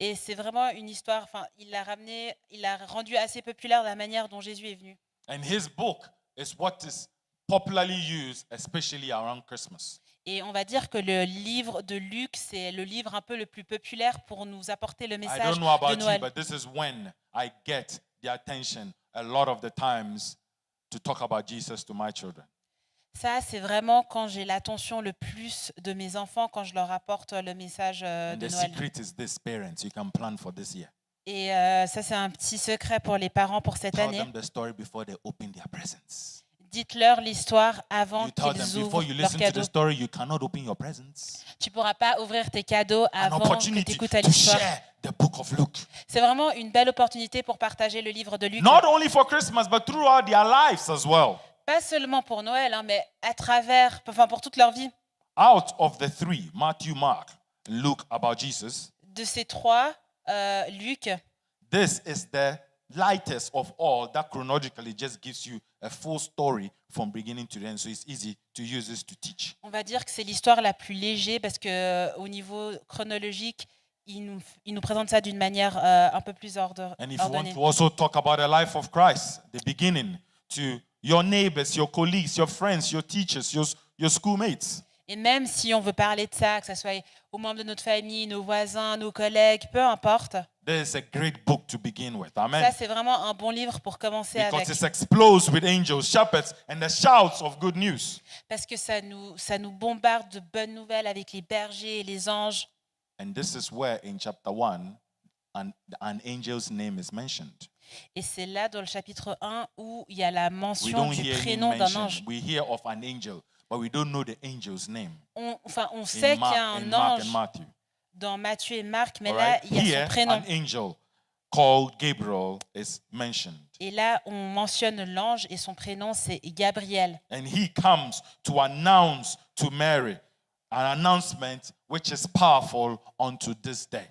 Et c'est vraiment une histoire, il l'a rendu assez populaire la manière dont Jésus est venu. And his book is what is popularly used, especially around Christmas. Et on va dire que le livre de Luc, c'est le livre un peu le plus populaire pour nous apporter le I message don't know about de you, Noël. but this is when I get the attention a lot of the times to talk about Jesus to my children. Ça, c'est vraiment quand j'ai l'attention le plus de mes enfants, quand je leur apporte le message And de the Noël. secret is this, parents, you can plan for this year. Et ça, c'est un petit secret pour les parents pour cette Tell année. them the story before they open their presents. Dites-leur l'histoire avant You tell them qu'ils before ouvrent you leurs listen to the cadeaux. story, you cannot open your presents. Tu ne pourras pas ouvrir tes cadeaux An avant que tu opportunity écoutes à to l'histoire. share the book of Luke. C'est vraiment une belle opportunité pour partager le livre de Luc. Not only for Christmas, but throughout their lives as well. Pas seulement pour Noël, mais à travers, pour toute leur vie. Out of the three, Matthew, Mark, Luke, about Jesus, De ces trois, Luc, this is the lightest of all that chronologically just gives you a full story from beginning to end. So it's easy to use this to teach. on va dire que c'est l'histoire la plus légère parce que au niveau chronologique, il nous présente ça d'une manière un peu plus And if you want ordonnée. to also talk about the life of Christ, the beginning to your neighbors, your colleagues, your friends, your teachers, your schoolmates. Et même si on veut parler de ça, que ce soit aux membres de notre famille, nos voisins, nos collègues, peu importe, This is a great book to begin with. Amen. ça c'est vraiment un bon livre pour commencer avec. Because it explodes with angels, shepherds, and the shouts of good news. Parce que ça nous bombarde de bonnes nouvelles avec les bergers et les anges. And this is where in chapter 1, an angel's name is mentioned. Et c'est là dans le chapitre 1 où il y a la We mention don't du hear him prénom d'un mentioned. ange. We hear of an angel, but we don't know the angel's name. On sait qu'il y a In un Mark and ange Matthew. dans Matthieu et Marc, mais All là, right? il y a Here, son prénom. an angel called Gabriel is mentioned. Et là, on mentionne l'ange et son prénom, c'est Gabriel. And he comes to announce to Mary an announcement which is powerful unto this day.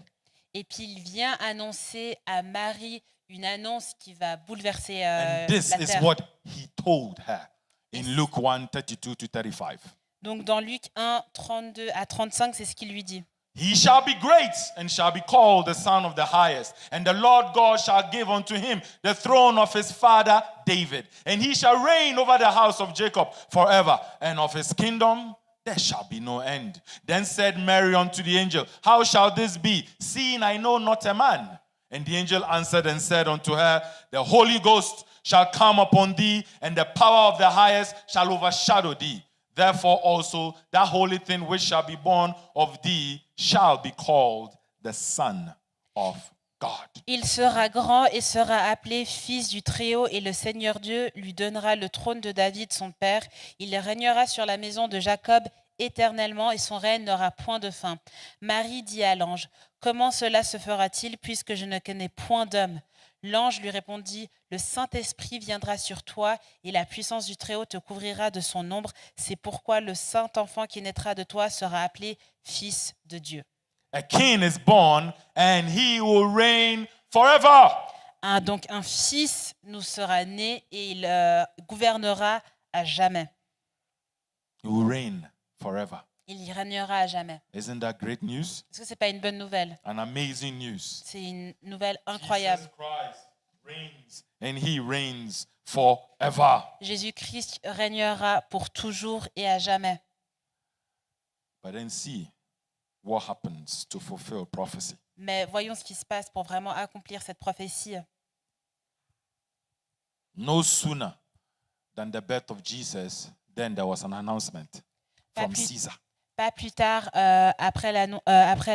Et puis, il vient annoncer à Marie une annonce qui va bouleverser And this la is terre. what he told her in Luke 1, 32 to 35. Donc dans Luc 1, 32 à 35, c'est ce qu'il lui dit. He shall be great and shall be called the Son of the Highest. And the Lord God shall give unto him the throne of his father David. And he shall reign over the house of Jacob forever. And of his kingdom there shall be no end. Then said Mary unto the angel, How shall this be, seeing I know not a man? And the angel answered and said unto her, The Holy Ghost shall come upon thee, and the power of the highest shall overshadow thee. Therefore also that holy thing which shall be born of thee shall be called the Son of God. Il sera grand et sera appelé fils du Très-Haut, et le Seigneur Dieu lui donnera le trône de David son père. Il régnera sur la maison de Jacob éternellement, et son règne n'aura point de fin. Marie dit à l'ange, Comment cela se fera-t-il, puisque je ne connais point d'homme? L'ange lui répondit, Le Saint-Esprit viendra sur toi, et la puissance du Très-Haut te couvrira de son ombre. C'est pourquoi le saint enfant qui naîtra de toi sera appelé Fils de Dieu. A king is born, and he will reign forever. Donc un fils nous sera né, et il gouvernera à jamais. He will reign forever. Il y régnera à jamais. Isn't that great news? Est-ce que ce n'est pas une bonne nouvelle? An amazing news. C'est une nouvelle incroyable. Jesus Christ reigns, and he reigns forever. Jésus-Christ régnera pour toujours et à jamais. But then see what happens to fulfill prophecy. Mais voyons ce qui se passe pour vraiment accomplir cette prophétie. No sooner than the birth of Jesus, then there was an announcement from Pas plus- Caesar. Pas plus tard, après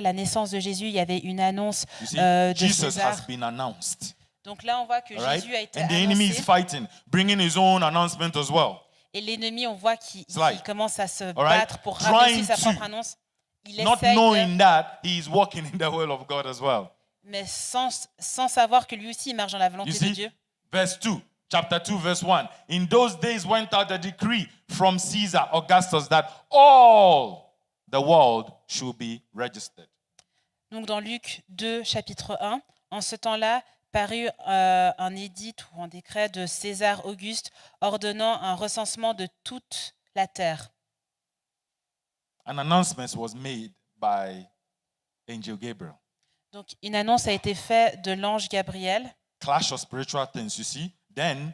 la naissance de Jésus, il y avait une annonce You see, de Jesus César. has been announced. Donc là, on voit que All right? Jésus a été And the enemy is annoncé. fighting, bringing his own announcement as well. Et l'ennemi, on voit qu'il like, commence à se right, battre pour trying rabaisser sa to, propre annonce. Il Not essaye, knowing that he is walking in the will of God as well. mais sans savoir que lui aussi il marche dans la volonté You de see, Dieu. verse 2, chapter 2, verse 1. In those days went out a decree from Caesar Augustus that all the world should be registered. Donc dans Luc 2, chapitre 1, en ce temps-là, parut un édit ou un décret de César Auguste ordonnant un recensement de toute la terre. An announcement was made by Angel Gabriel. Donc une annonce a été faite de l'ange Gabriel. Clash of spiritual things, you see. Then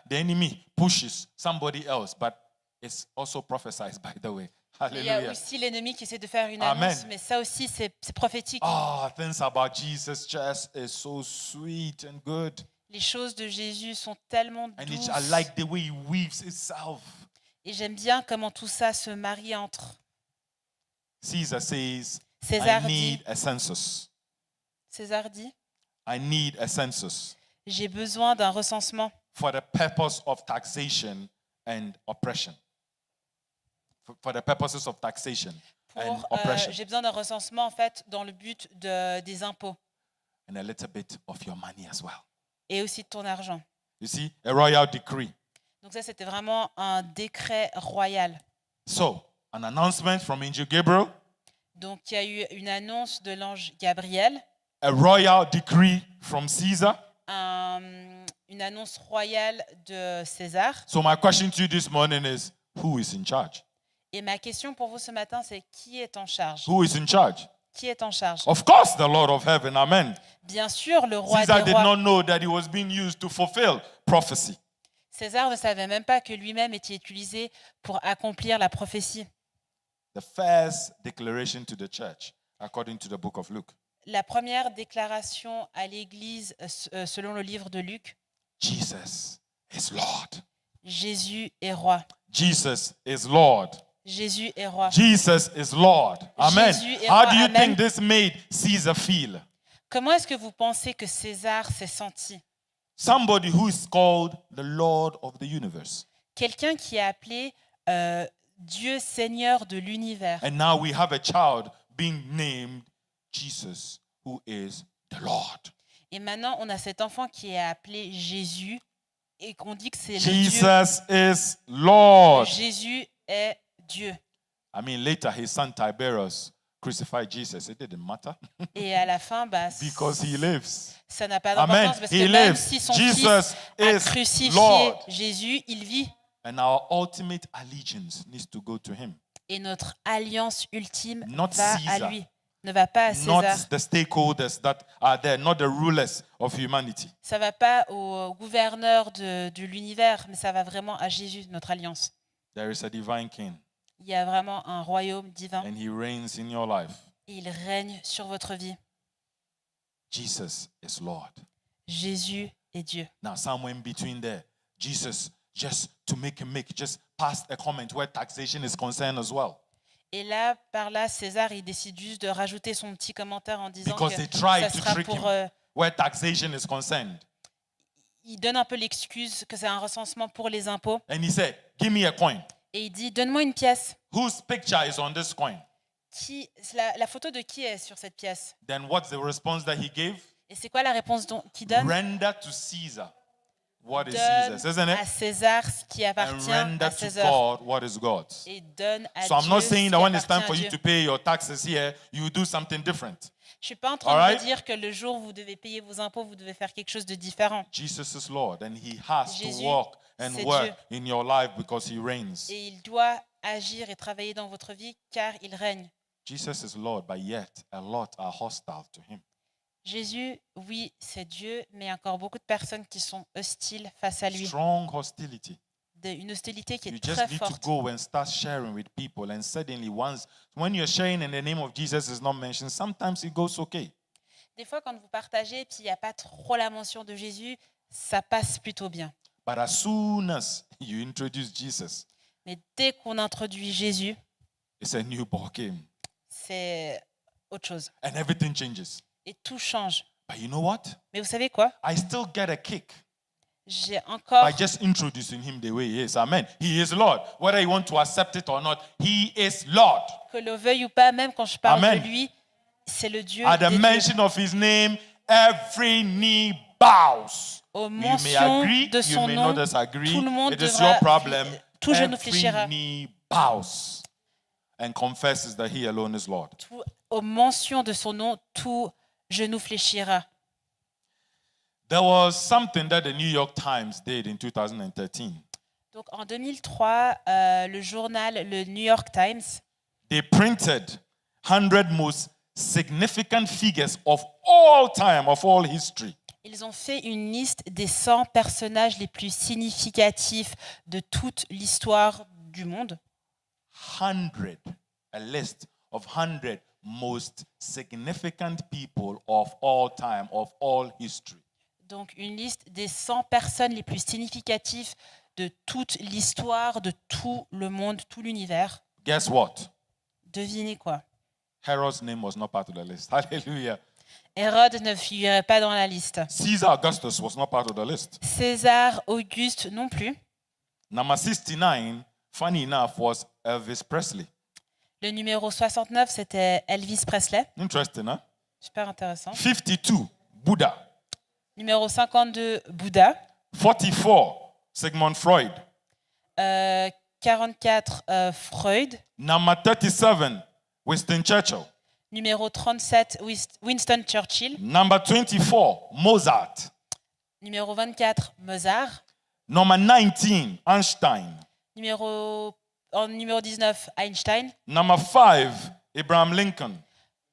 the enemy pushes somebody else, but it's also prophesied, by the way. Il y a Hallelujah. aussi l'ennemi qui essaie de faire une Amen. annonce, mais ça aussi c'est prophétique. Ah, things about Jesus just is so sweet and good. Les choses de Jésus sont tellement And douces. I like the way he weaves itself. Et j'aime bien comment tout ça se marie entre. Caesar says, César I dit, need a census. César dit, I need a census j'ai besoin d'un recensement for the purpose of taxation and oppression. For the purposes of taxation and pour, oppression. j'ai besoin d'un recensement en fait dans le but des impôts And a little bit of your money as well. et aussi de ton argent. You see, a royal decree. Donc ça c'était vraiment un décret royal. So, an announcement from Angel Gabriel, Donc il y a eu une annonce de l'ange Gabriel, a royal decree from Caesar. une annonce royale de César. So my question to you this morning is, who is in charge? Et ma question pour vous ce matin, c'est qui est en charge? Who is in charge? Qui est en charge? Of course, the Lord of heaven. Amen. Bien sûr, le roi Caesar des did rois. not know that he was being used to fulfill prophecy. César ne savait même pas que lui-même était utilisé pour accomplir la prophétie. The first declaration to the church, according to the book of Luke. La première déclaration à l'Église, selon le livre de Luc, Jesus is Lord. Jésus est roi. Jesus is Lord. Jésus est roi. Jesus is Lord. Amen. Jésus est How roi. do you Amen. think this made Caesar feel? Comment est-ce que vous pensez que César s'est senti? Somebody who is called the Lord of the universe. Quelqu'un qui est appelé Dieu Seigneur de l'univers. And now we have a child being named Jesus, who is the Lord. Et maintenant, on a cet enfant qui est appelé Jésus et qu'on dit que c'est le Dieu. Jesus is Lord. Jésus est Dieu. I mean, later his son Tiberius crucified Jesus. It didn't matter Et à la fin, because he lives. ça n'a pas Amen. d'importance parce He que même lives. si son Jesus fils a is crucifié Lord. Jésus, il vit. And our ultimate allegiance needs to go to him. Et notre alliance ultime Not va à Caesar. lui, ne va pas à Not César. the stakeholders that are there, not the rulers of humanity. Ça va pas au gouverneur de l'univers, mais ça va vraiment à Jésus, notre alliance. There is a divine king, Il y a vraiment un royaume divin and he reigns in your life. et il règne sur votre vie. Jesus is Lord. Jésus est Dieu. Now, somewhere in between there, Jesus, just to just passed a comment where taxation is concerned as well. Et là, par là, César, il décide juste de rajouter son petit commentaire en disant Because que they tried ça to sera trick pour... him where taxation is concerned. il donne un peu l'excuse que c'est un recensement pour les impôts. And he said, give me a coin. Et il dit, donne-moi une pièce. Whose picture is on this coin? La photo de qui est sur cette pièce? Then what's the response that he gave? Et c'est quoi la réponse qu'il donne? Render to Caesar what is Donne Caesar's, isn't à it? César ce qui And appartient render à to César. God what is God's. Et donne à So I'm Dieu not ce saying qui that when it's time appartient for à you Dieu. to pay your taxes here, you do something different. Je suis pas en train All de right? vous dire que le jour où vous devez payer vos impôts, vous devez faire quelque chose de différent. Jesus is Lord, and he has Jésus, to walk and c'est work Dieu. in your life because he reigns. Et il doit agir et travailler dans votre vie car il règne. Jesus is Lord, but yet a lot are hostile to him. Jésus, oui, c'est Dieu, mais il y a encore beaucoup de personnes qui sont hostiles face à lui. Strong hostility. Une hostilité qui You est très just need to forte. go and start sharing with people, and suddenly when you're sharing and the name of Jesus is not mentioned, sometimes it goes okay. Des fois, quand vous partagez, puis il n'y a pas trop la mention de Jésus, ça passe plutôt bien. But as soon as you introduce Jesus, Mais dès qu'on introduit Jésus, it's a new ball game, c'est autre chose. and everything changes. Et tout change. But you know what? Mais vous savez quoi? I still get a kick J'ai encore, by just introducing him the way he is. Amen. He is Lord. Whether you want to accept it or not, he is Lord. que le veuille ou pas, même quand je parle Amen. de lui, c'est le Dieu At the des dieux. mention of his name, every knee bows. Aux You may mentions agree, de you son may nom, not disagree. tout le monde It is devra, your problem. tout genou fléchira. Every knee bows and confesses that he alone is Lord. Aux mentions de son nom, tout genou fléchira. There was something that the New York Times did in 2013. Donc en 2003, le journal, le New York Times, They printed 100 most significant figures of all time, of all history. ils ont fait une liste des 100 personnages les plus significatifs de toute l'histoire du monde. 100, a list of 100 most significant people of all time, of all history. Donc une liste des 100 personnes les plus significatives de toute l'histoire, de tout le monde, tout l'univers. Guess what? Devinez quoi? Herod's name was not part of the list. Hallelujah. Hérode ne figurait pas dans la liste. Caesar Augustus was not part of the list. César Auguste non plus. Number 69, funny enough, was Elvis Presley. Le numéro 69, c'était Elvis Presley. Interesting, huh? Super intéressant. 52, Buddha. Numéro 52, Bouddha. 44, Sigmund Freud. 44, Freud. Number 37, Winston Churchill. Numéro 37, Winston Churchill. Number 24, Mozart. Numéro 24, Mozart. Number 19, Einstein. Numéro 19, Einstein. Number 5, Abraham Lincoln.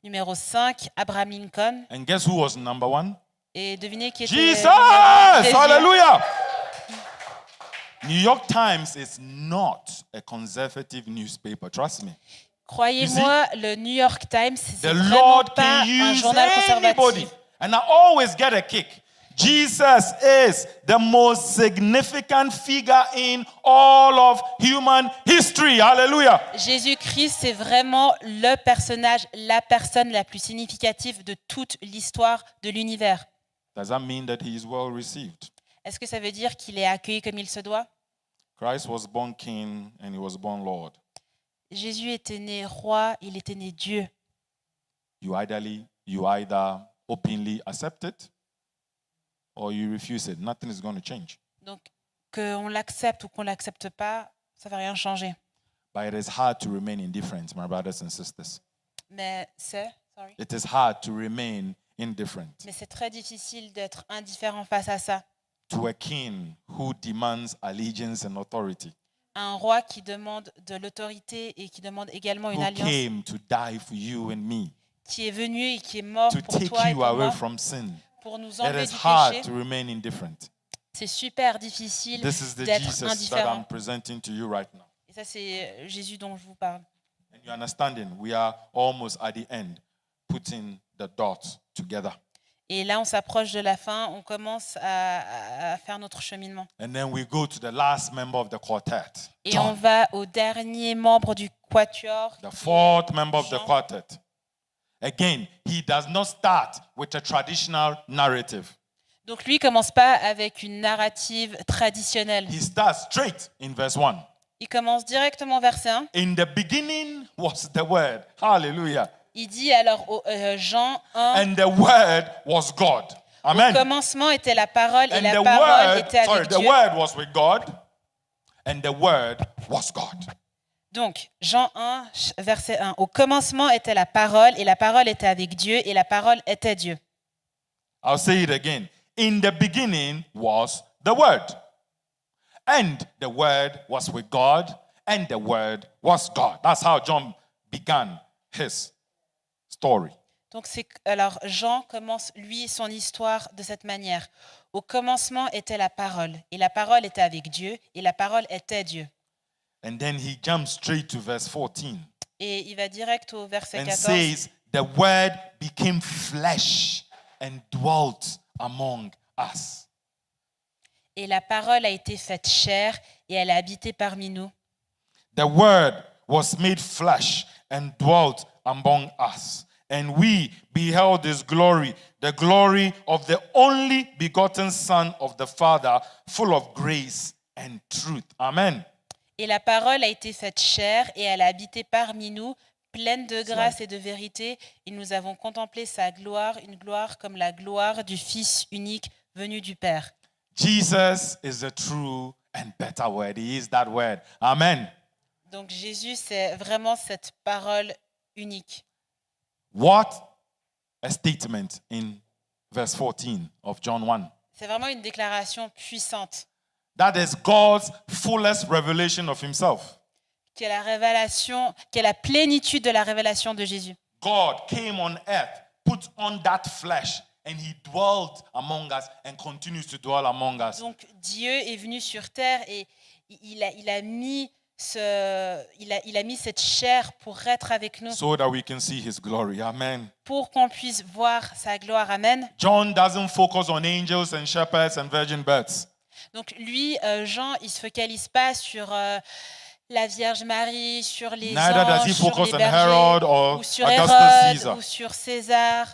Numéro 5, Abraham Lincoln. And guess who was number 1? Et devinez qui était Jesus! le deuxième. Hallelujah! New York Times is not a conservative newspaper, trust me. Croyez-moi, le New York Times, c'est The vraiment Lord pas can un use journal anybody. conservatif. And I always get a kick. Jesus is the most significant figure in all of human history. Hallelujah. Jésus-Christ, c'est vraiment le personnage, la personne la plus significative de toute l'histoire de l'univers. Does that mean that he is well received? Est-ce que ça veut dire qu'il est accueilli comme il se doit? Christ was born king and he was born Lord. Jésus était né roi, il était né Dieu. You either openly accept it or you refuse it. Nothing is going to change. Donc, qu'on l'accepte ou qu'on l'accepte pas, ça va rien changer. But it is hard to remain indifferent, my brothers and sisters. Mais c'est It is hard to remain indifferent très difficile d'être indifférent face à ça. to a king who demands allegiance and authority. un roi qui demande de l'autorité et qui demande également une who alliance, came to die for you and me, qui est venu et qui est mort to pour take toi et you pour away moi, from sin. pour nous It enlever is du hard péché. to remain indifferent. C'est super difficile This is the d'être Jesus that I'm indifférent. presenting to you right now. Et ça, c'est Jésus dont je vous parle. And you're understanding, we are almost at the end, putting the dots together. Et là, on s'approche de la fin, on commence à faire notre cheminement. And then we go to the last member of the quartet, Et on John, va au dernier membre du quatuor, the qui est fourth member of the Jean. quartet. Again, he does not start with a traditional narrative. Donc lui, il commence pas avec une narrative traditionnelle. He starts straight in verse 1. Il commence directement verset 1. In the beginning was the Word. Hallelujah. Il dit alors Jean 1, And the Word was God. au Amen. commencement était la parole et And la the parole Word, était avec the Dieu. Word was with God. And the Word was God. Donc Jean 1, verset 1. Au commencement était la parole et la parole était avec Dieu et la parole était Dieu. I'll say it again. In the beginning was the Word. And the Word was with God. And the Word was God. That's how John began his story. Donc alors Jean commence lui son histoire de cette manière. Au commencement était la parole et la parole était avec Dieu et la parole était Dieu. And then he jumps straight to verse 14 Et il va direct au verset and 14. says, the Word became flesh and dwelt among us. Et la parole a été faite chair et elle a habité parmi nous. The Word was made flesh and dwelt among us. And we beheld his glory, the glory of the only begotten Son of the Father, full of grace and truth. Amen. Et la parole a été faite chair et elle a habité parmi nous, pleine de grâce et de vérité. Et nous avons contemplé sa gloire, une gloire comme la gloire du Fils unique venu du Père. Jesus is the true and better word. He is that word. Amen. Donc Jésus, c'est vraiment cette parole unique. What a statement in verse 14 of John 1. C'est vraiment une déclaration puissante, That is God's fullest revelation of himself. qui est la révélation, qui est la plénitude de la révélation de Jésus. God came on earth, put on that flesh, and he dwelt among us and continues to dwell among us. Donc Dieu est venu sur terre et il a mis cette chair pour être avec nous, So that we can see his glory. Amen. pour qu'on puisse voir sa gloire. Amen. John doesn't focus on angels and shepherds and virgin births. Donc lui, Jean, il se focalise pas sur la Vierge Marie, sur les Neither does he anges, sur focus les on bergers, Herod or ou sur Augustus Hérode, Caesar. ou sur César.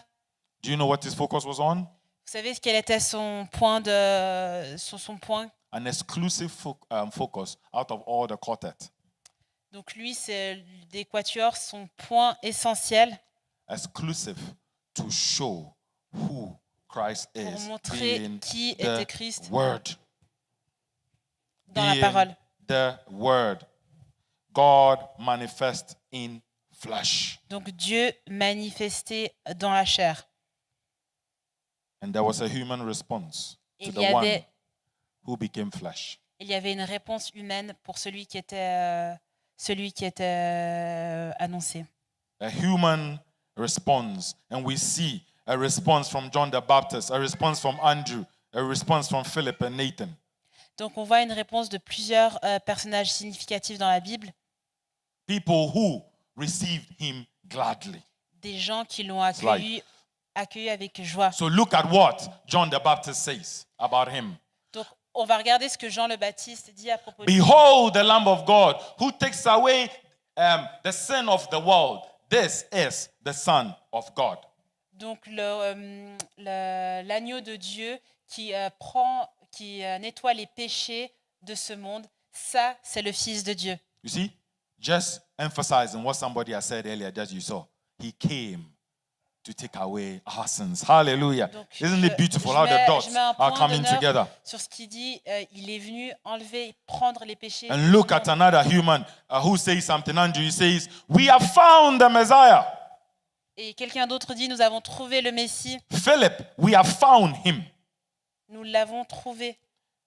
Do you know what his focus was on? Vous savez quel était son point son point? An exclusive focus out of all the quartet. Donc lui, c'est des quatuors, son point essentiel Exclusive to show who Christ pour is. montrer Being qui the était Christ Word. dans la Being parole. the Word. God manifest in flesh. Donc Dieu manifesté dans la chair. And there was a human response to Il the y one avait, who became flesh. il y avait une réponse humaine pour celui qui était annoncé. A human response. And we see a response from John the Baptist, a response from Andrew, a response from Philip and Nathan. Donc on voit une réponse de plusieurs personnages significatifs dans la Bible, People who received him gladly. des gens qui l'ont accueilli avec joie. So look at what John the Baptist says about him. Donc on va regarder ce que Jean le Baptiste dit à propos de lui. Behold the Lamb of God who takes away the sin of the world. This is the Son of God. Donc l'agneau de Dieu qui nettoie les péchés de ce monde, ça c'est le Fils de Dieu. You see, just emphasizing what somebody has said earlier, just you saw. He came to take away our sins. Hallelujah. Donc, Isn't it beautiful how the dots je mets un are point coming d'honneur together? sur ce qu'il dit, il est venu enlever, prendre les péchés. And look at another human who says something. Andrew, he says, we have found the Messiah. Et quelqu'un d'autre dit, nous avons trouvé le Messie, Philip, we have found him. nous l'avons trouvé.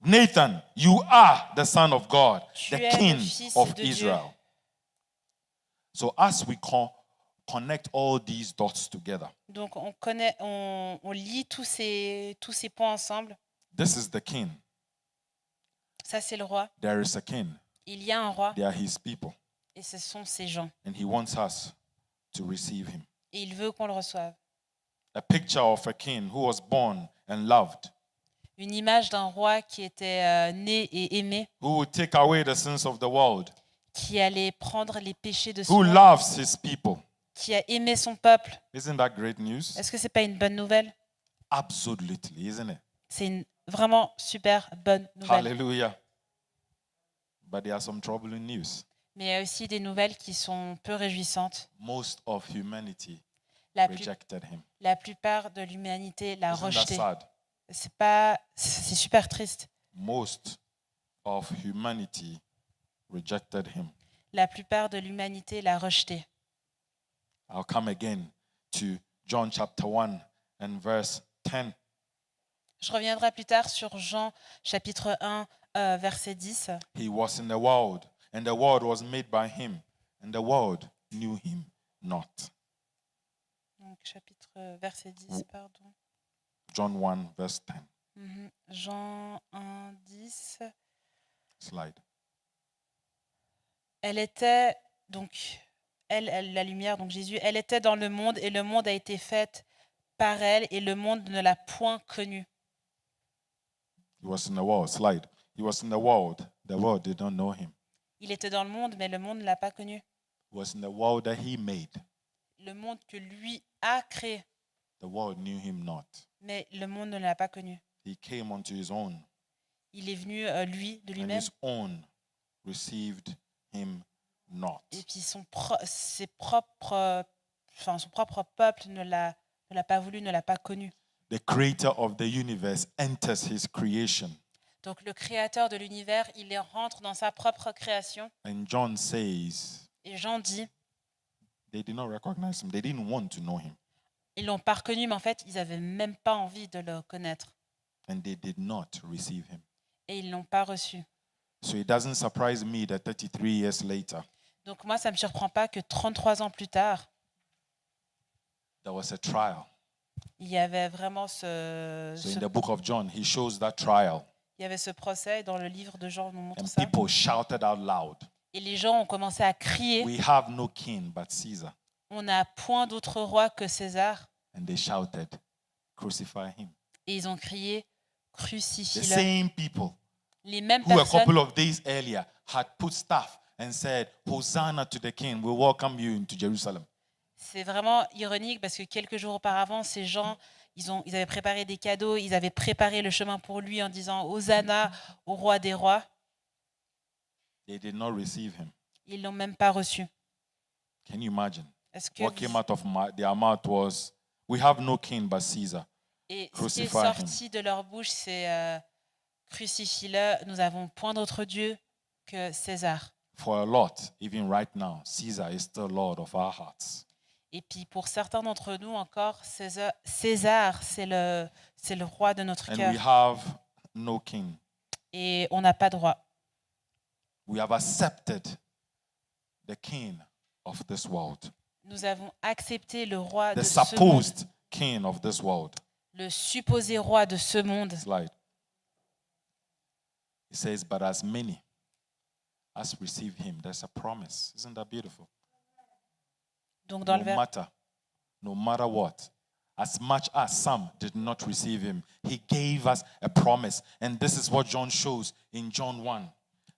Nathan, you are the son of God, Tu the es le king fils of de Dieu. Israel. So as we connect all these dots together, Donc on lit tous ces points ensemble. this is the king. Ça, c'est le roi. There is a king. Il y a un roi They are his people. et ce sont ses gens. And he wants us to receive him. Et il veut qu'on le reçoive. A picture of a king who was born and loved, Une image d'un roi qui était né et aimé, who would take away the sins of the world, qui allait prendre les péchés de son who monde, loves his people. qui a aimé son peuple. Isn't that great news? Est-ce que c'est pas une bonne nouvelle? Absolutely, isn't it? C'est une vraiment super bonne nouvelle. Hallelujah. But there are some troubling news. Mais il y a aussi des nouvelles qui sont peu réjouissantes. Most of humanity La, rejected him. la plupart de l'humanité l'a Isn't that rejeté. sad? C'est super triste. Most of humanity rejected him. La plupart de l'humanité l'a rejeté. I'll come again to John chapter 1 and verse 10. Je reviendrai plus tard sur Jean chapitre 1, verset 10. He was in the world, and the world was made by him, and the world knew him not. Donc, verset 10, pardon. John 1, verse 10. Jean 1, 10. Slide. Elle était, donc, la lumière, donc Jésus, elle était dans le monde et le monde a été fait par elle et le monde ne l'a point connue. He was in the world. Slide. He was in the world. The world did not know him. Il était dans le monde, mais le monde ne l'a pas connu. He was in the world that he made. Le monde que lui a créé, The world knew him not. mais le monde ne l'a pas connu. He came unto his own, Il est venu, lui, de and lui-même, his own received him not. et puis son propre peuple ne l'a pas voulu, ne l'a pas connu. The creator of the universe enters his creation. Donc le créateur de l'univers, il rentre dans sa propre création. And John says Et Jean dit, they did not recognize him. They didn't want to know him. ils l'ont pas reconnu, mais en fait, ils n'avaient même pas envie de le connaître. And they did not receive him. Et ils l'ont pas reçu. So it doesn't surprise me that 33 years later, Donc moi, ça me surprend pas que 33 ans plus tard, there was a trial. il y avait vraiment So in the book of John, he shows that trial. il y avait ce procès et dans le livre de Jean, on nous montre And ça. people shouted out loud, Et les gens ont commencé à crier, "We have no king but Caesar." on n'a point d'autre roi que César. And they shouted, "Crucify him." Et ils ont crié, The crucifie-le. same people Les mêmes who a couple personnes of days earlier had put staff and said, "Hosanna to the king, we welcome you into Jerusalem." C'est vraiment ironique parce que quelques jours auparavant, ces gens, ils avaient préparé des cadeaux, ils avaient préparé le chemin pour lui en disant Hosanna au roi des rois. They did not receive him. Ils l'ont même pas reçu. Can you imagine? Est-ce que What came out of their mouth was, "We have no king but Caesar." et ce qui est Crucify sorti de leur bouche, c'est crucifie-le. Nous avons point d'autre Dieu que César. For a lot, even right now, Caesar is still Lord of our hearts. Et puis pour certains d'entre nous encore, César, c'est le roi de notre And cœur. we have no king. Et on n'a pas de roi. We have accepted the king of this world, Nous avons accepté le roi the de ce monde, supposed king of this world. le supposé roi de ce monde. Slide. It says, "But as many as receive him," there's a promise. Isn't that beautiful? Donc dans le No matter what, as much as some did not receive him, he gave us a promise. And this is what John shows in John 1,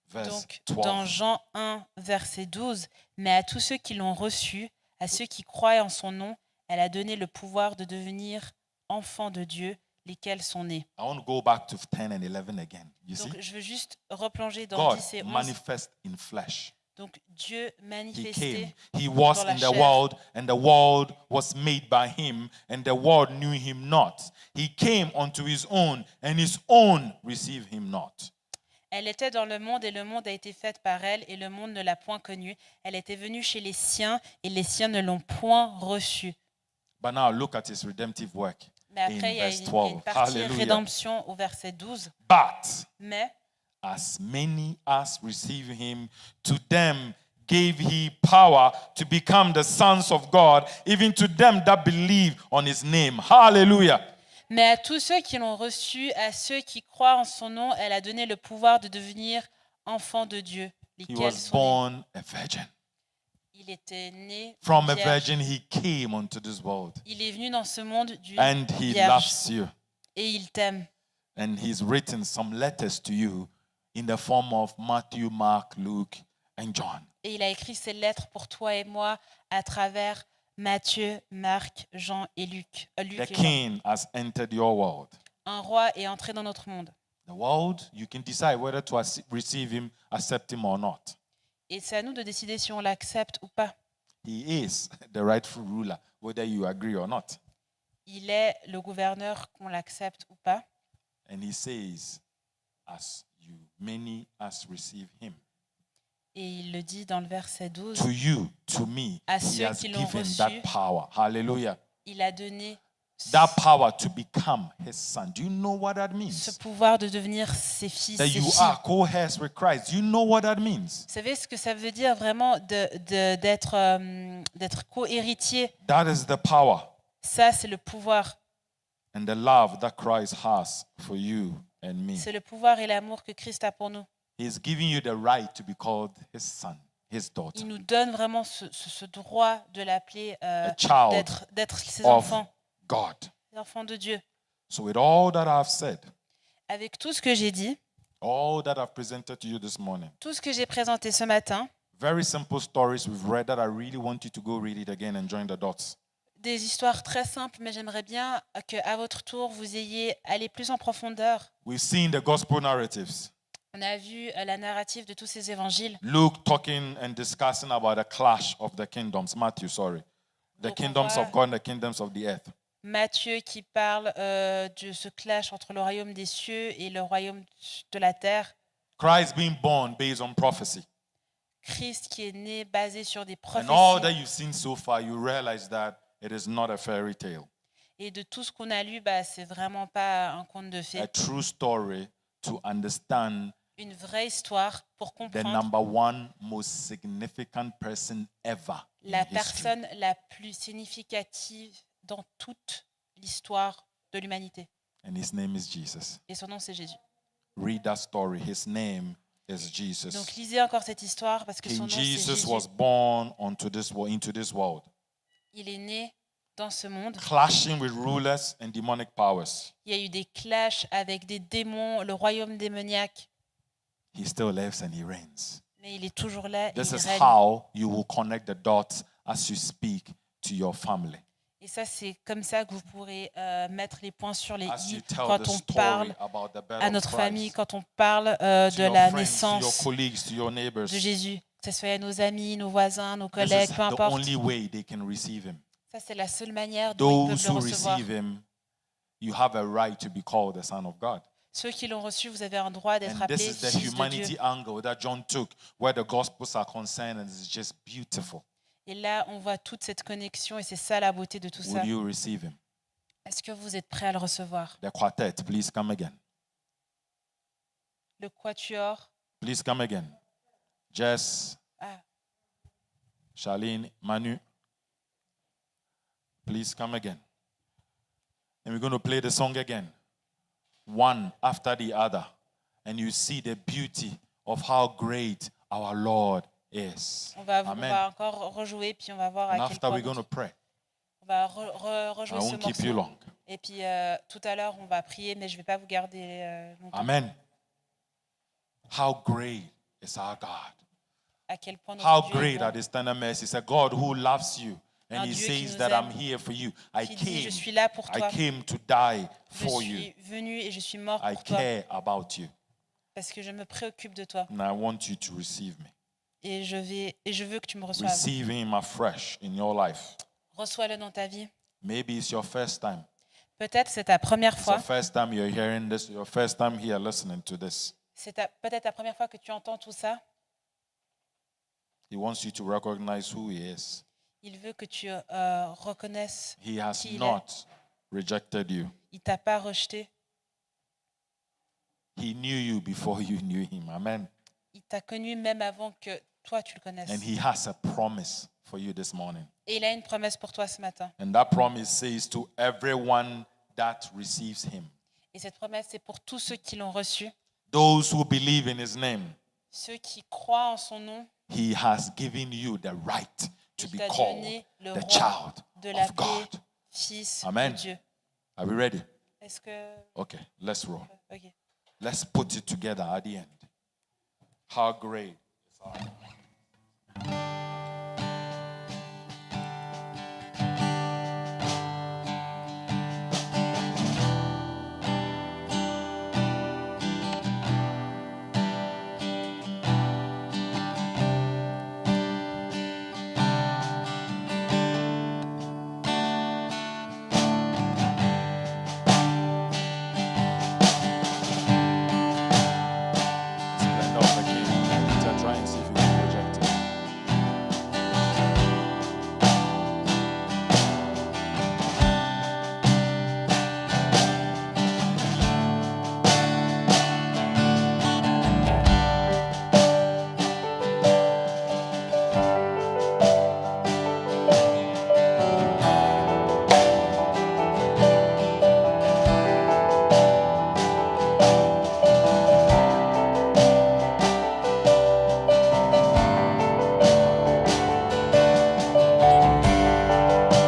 verse Donc, 12. dans Jean 1, verset 12, « Mais à tous ceux qui l'ont reçu, à ceux qui croient en son nom, elle a donné le pouvoir de devenir enfants de Dieu, lesquels sont nés. I want to go back to 10 and 11 again. You » see? Donc, je veux juste replonger dans God 10 et 11. manifest in flesh. Donc, Dieu He manifesté. came. He was dans la in the chair. world, and the world was made by him, and the world knew him not. He came unto his own, and his own received him not. Elle était dans le monde et le monde a été fait par elle et le monde ne l'a point connue. Elle était venue chez les siens et les siens ne l'ont point reçue. But now look at his redemptive work. Mais après, il y a verse une 12. partie Hallelujah. rédemption au verset 12. But Mais as many as receive him, to them gave he power to become the sons of God, even to them that believe on his name. Hallelujah. Mais à tous ceux qui l'ont reçu, à ceux qui croient en son nom, elle a donné le pouvoir de devenir enfants de Dieu, He lesquels was sont nés. born a virgin. Il était né From a vierge. virgin, he came onto this world. Il est venu dans ce monde d'une And he vierge loves you. et il t'aime. And he's written some letters to you in the form of Matthew, Mark, Luke, and John. Et il a écrit ces lettres pour toi et moi à travers Matthieu, Marc, Jean et Luc. The Et Jean. king has entered your world. Un roi est entré dans notre monde. The world, you can decide whether to receive him, accept him or not. Et c'est à nous de décider si on l'accepte ou pas. He is the rightful ruler, whether you agree or not. Il est le gouverneur, qu'on l'accepte ou pas. And he says, as you, many as receive him. Et il le dit dans le verset 12. To you, to me, À he ceux has qui l'ont given reçu. that power. Hallelujah. Il a donné That power to become his son. Do you know what that ce means? pouvoir de devenir ses fils, That ses you filles. are co-heirs with Christ. Do you know what that means? Vous savez ce que ça veut dire vraiment d'être co-héritier? That is the power Ça, c'est le pouvoir. and the love that Christ has for you and me. C'est le pouvoir et l'amour que Christ a pour nous. He's giving you the right to be called his son, his daughter, Il nous donne vraiment ce droit de l'appeler, a child d'être ses of enfants, God. les enfants de Dieu. So with all that I've said, Avec tout ce que j'ai dit, all that I've presented to you this morning, tout ce que j'ai présenté ce matin, very simple stories we've read that I really want you to go read it again and join the dots. des histoires très simples, mais j'aimerais bien qu'à votre tour, vous ayez allé plus en profondeur. We've seen the gospel narratives. On a vu la narrative de tous ces évangiles. Luke talking and discussing about the clash of the kingdoms. Matthew, sorry. The Donc, on kingdoms voit- of God and the kingdoms of the earth. Matthieu qui parle de ce clash entre le royaume des cieux et le royaume de la terre. Christ being born based on prophecy. Christ qui est né basé sur des And all that prophéties. you've seen so far, you realize that it is not a fairy tale. Et de tout ce qu'on a lu, c'est vraiment pas un conte de A fées. true story to understand Une vraie histoire pour the comprendre number one most significant person ever in la history. personne la plus significative dans toute l'histoire de l'humanité. And his name is Jesus. Et son nom, c'est Jésus. Read that story. His name is Jesus. Donc lisez encore cette histoire parce que son King nom, c'est Jesus Jésus. was born into this world, Il est né dans ce monde. clashing with rulers and demonic powers. Il y a eu des clashs avec des démons, le royaume démoniaque. He still lives and he reigns. Mais il est toujours là et This il is règne. how you will connect the dots as you speak to your family. Et ça, c'est comme ça que vous pourrez mettre les points sur les As you i tell quand the on story parle about the birth à of notre famille, Christ, quand on parle to de your la friends, to your naissance colleagues, to your neighbors. de Jésus, que ce soit à nos amis, nos voisins, nos This collègues, is peu the importe. only way they can receive him. Ça, c'est la seule manière dont ils Those peuvent who le recevoir. receive him, you have a right to be called the son of God. Ceux qui l'ont reçu, vous avez un droit d'être And this appelés is the fils de humanity Dieu. angle that John took, where the gospels are concerned, and it's just beautiful. Et là, on voit toute cette connexion et c'est ça la beauté de tout ça. Will you receive him? Est-ce que vous êtes prêts à le recevoir? The quartet, please come again. Le quatuor. Please come again. Jess, Ah, Charlene, Manu, please come again. And we're going to play the song again, one after the other. And you see the beauty of how great our Lord is. on va Amen. encore rejouer, puis on va voir And à quel after point we're going to pray. on va I rejouer ce won't keep you morceau. long. Et puis tout à l'heure, on va prier, mais je ne vais pas vous garder longtemps. Amen. How great is our God. À quel point How notre Dieu est great bon, are his tender mercies. A God who loves you. And Un he Dieu qui says nous that I'm aime, here for you. I qui dit, je came. suis là pour I toi. came to die Je for you. suis venu et je suis mort I pour toi care about you. parce que je me préoccupe de toi And I want you to receive me. et je veux que tu me reçoives. Receive him afresh in your life. Reçois-le dans ta vie. Maybe it's your first time. Peut-être c'est ta première It's fois. your first time you're hearing this. Your first time here listening to this. C'est peut-être la première fois que tu entends tout ça. He wants you to recognize who he is. Il veut que tu reconnaisses He has qui il est. not rejected you. Il t'a pas rejeté. He knew you before you knew him. Amen. Il t'a connu même avant que toi tu le connaisses. And he has a promise for you this morning. Et il a une promesse pour toi ce matin. And that promise says to everyone that receives him, Et cette promesse, c'est pour tous ceux qui l'ont reçu, those who believe in his name, ceux qui croient en son nom. he has given you the right to Il be t'a called donné le the droit child de of l'appeler God. fils Amen. de Dieu. Are we ready? Est-ce que... Okay, let's roll. Ok. Let's put it together at the end. How great is our God. Splendor of the King. Peter, try and see if you can project it.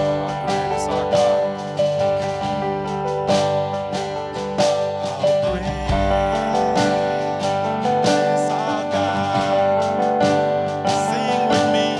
How great is our God? How great is our God? Sing with me.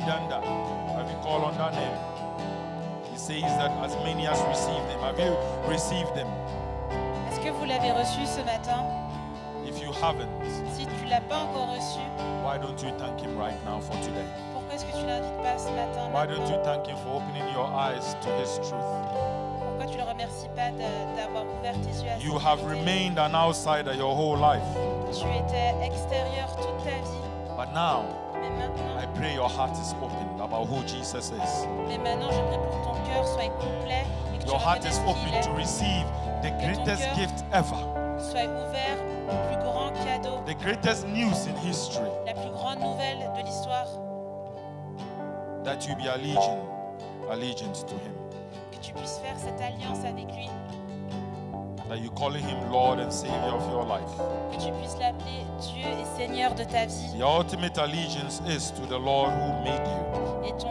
done that? Have you called on that name? He says that as many as receive them. Have you received them? Est-ce que vous l'avez reçu ce matin? If you haven't, Si tu l'as pas encore reçu, why don't you thank him right now for today? pourquoi est-ce que tu l'invites pas ce matin? Why don't you thank him for opening your eyes to his truth? Pourquoi tu le remercies pas d'avoir ouvert tes yeux à You cette have vérité? remained an outsider your whole life. Tu étais extérieur toute ta vie, But now, mais maintenant, I pray your heart is open about who Jesus is. je prie pour que ton cœur soit complet et que tu Your heart is reconnaisses qui il open to est, receive the greatest cœur gift ever, soit ouvert au plus grand cadeau, the greatest news in history, la plus grande nouvelle de l'histoire, that you be allegiant to him, que tu puisses faire cette alliance avec lui, that you calling him Lord and Savior of your life. que tu puisses l'appeler Dieu et Seigneur de ta vie. The ultimate allegiance is to the Lord who made you. Et ton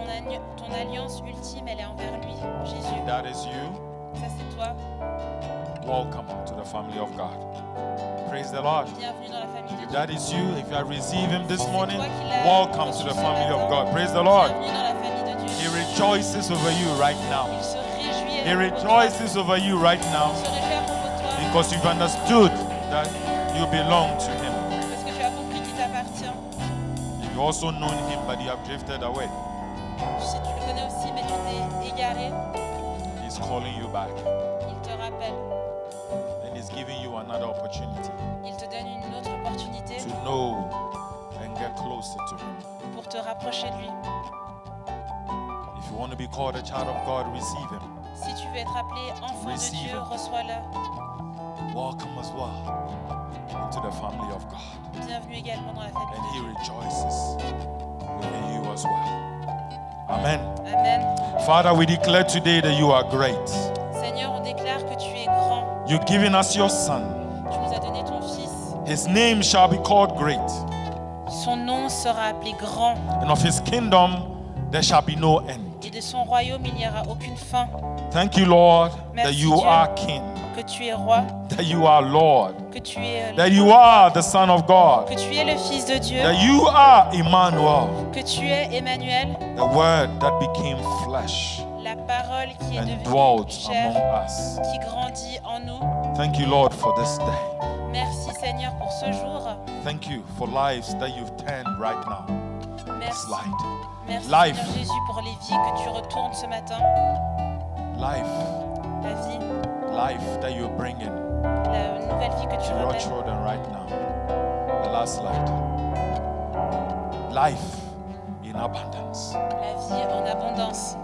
alliance ultime, elle est envers lui, Jésus. That is you. Ça, c'est toi. Welcome to the family of God. Praise the Lord. Bienvenue dans la famille de If Dieu. that is you, if you have received him this Si c'est morning, toi qui l'as welcome to reçu the ce family of matin, God. Praise the Lord. Bienvenue dans la famille de He Dieu. rejoices over you right now. Il se réjouit He à propos de toi. rejoices over you right now Il se réjouit à propos de toi because you've understood that you belong to him. parce que tu as compris qu'il t'appartient. You've also known him, but you have drifted away. Si tu le connais aussi, mais tu t'es égaré, He's calling you back, il te rappelle. and he's giving you another opportunity Il te donne une autre opportunité to know and get closer to him. pour te rapprocher de lui. If you want to be called a child of God, receive him. Si tu veux être appelé enfant de Receive Dieu, him. reçois-le. Welcome as well into the family of God. Bienvenue également dans la famille And de he Dieu. rejoices over you as well. Amen. Amen. Father, we declare today that you are great. Seigneur, on déclare que tu es grand. You've given us your son. Tu nous as donné ton Fils. His name shall be called great, Son nom sera appelé grand. and of his kingdom there shall be no end. Et de son royaume, il n'y aura aucune fin. Thank you, Lord, that Merci, you Dieu. are king, Que tu es roi, that you are Lord, que tu es that you are the Son of God, que tu es le Fils de Dieu, that you are Emmanuel, que tu es Emmanuel, the word that became flesh la parole qui est and devenue dwelt chair, among us. qui grandit en nous. Thank you, Lord, for this day. Merci Seigneur pour ce jour. Thank you for lives that you've turned right now. Merci. Slide. Merci Life. Seigneur Jésus pour les vies que tu retournes ce matin. Life, La vie, life that you're bringing la nouvelle vie que tu to your ramènes. children right now. The last slide. Life in abundance. La vie en abondance.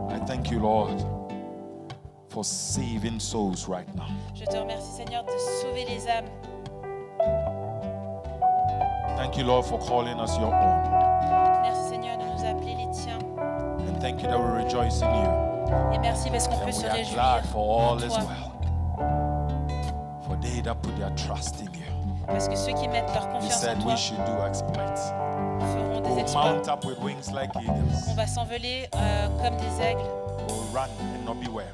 I thank you, Lord, for saving souls right now. Je te remercie Seigneur de sauver les âmes. Thank you, Lord, for calling us your own. Merci Seigneur de nous appeler les tiens. And thank you that we rejoice in you. Et merci parce qu'on peut And se we are réjouir glad for all en is toi. well. For they that put their trust in you. Parce que ceux qui mettent leur You confiance en said toi we should do exploits. feront des We'll exploits. mount up with wings like eagles. On va s'envoler comme des aigles. We'll run and not be weary.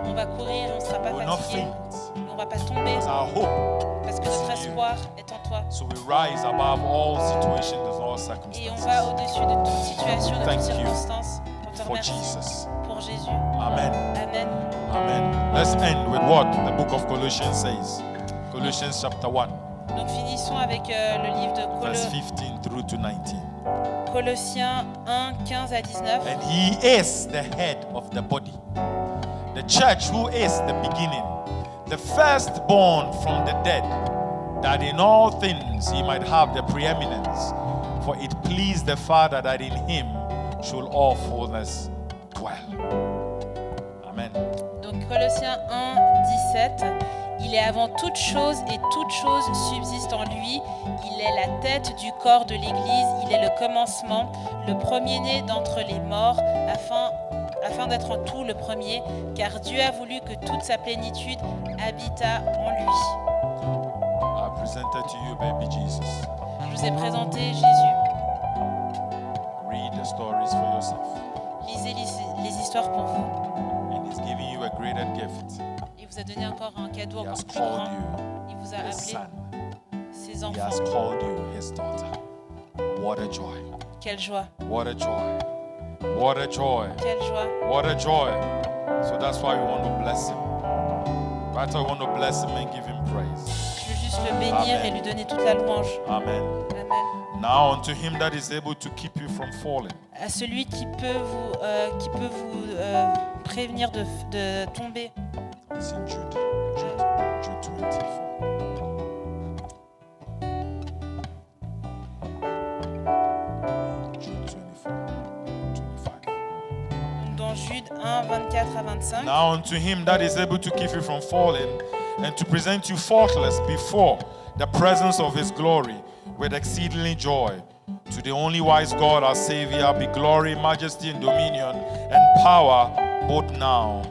On va courir et on ne sera pas We'll not fatigué. faint. On ne va pas tomber It's our hope. parce que notre is in you. espoir est en toi. So we rise above all situations and all Et on circumstances. va au-dessus de toute situation, de Thank toute you circonstance. On te For remercie Jesus. pour Jésus. Amen. Amen. Amen. Let's end with what the book of Colossians says. Colossians chapter 1, Donc finissons avec le livre de verse 15 through to 19. Colossiens 1, 15 à 19. And he is the head of the body, the church, who is the beginning, the firstborn from the dead, that in all things he might have the preeminence. For it pleased the Father that in him should all fullness dwell. Amen. Donc Colossiens 1, 17. Il est avant toute chose et toute chose subsiste en lui. Il est la tête du corps de l'Église. Il est le commencement, le premier-né d'entre les morts, afin d'être en tout le premier, car Dieu a voulu que toute sa plénitude habitât en lui. I presented to you baby Jesus. Je vous ai présenté Jésus. Read the stories for yourself. Lisez les histoires pour vous. And he's giving you a greater gift. Il vous a donné encore un cadeau He has encore plus called grand. you Il vous a his appelé son. ses He has enfants. called you his daughter. What a joy. Quelle joie, What a joy. What a joy. quelle joie. What a joy. So that's why we want to bless him. That's why we want to bless him and give him praise. Je veux juste le bénir Amen. et lui donner toute la louange. Amen. Amen. Now unto him that is able to keep you from falling. À celui qui peut vous prévenir de tomber. It's in Jude 24. Jude 24, 25. Dans Jude 1, 24 à 25. Now unto him that is able to keep you from falling and to present you faultless before the presence of his glory with exceedingly joy. To the only wise God our Savior be glory, majesty and dominion and power both now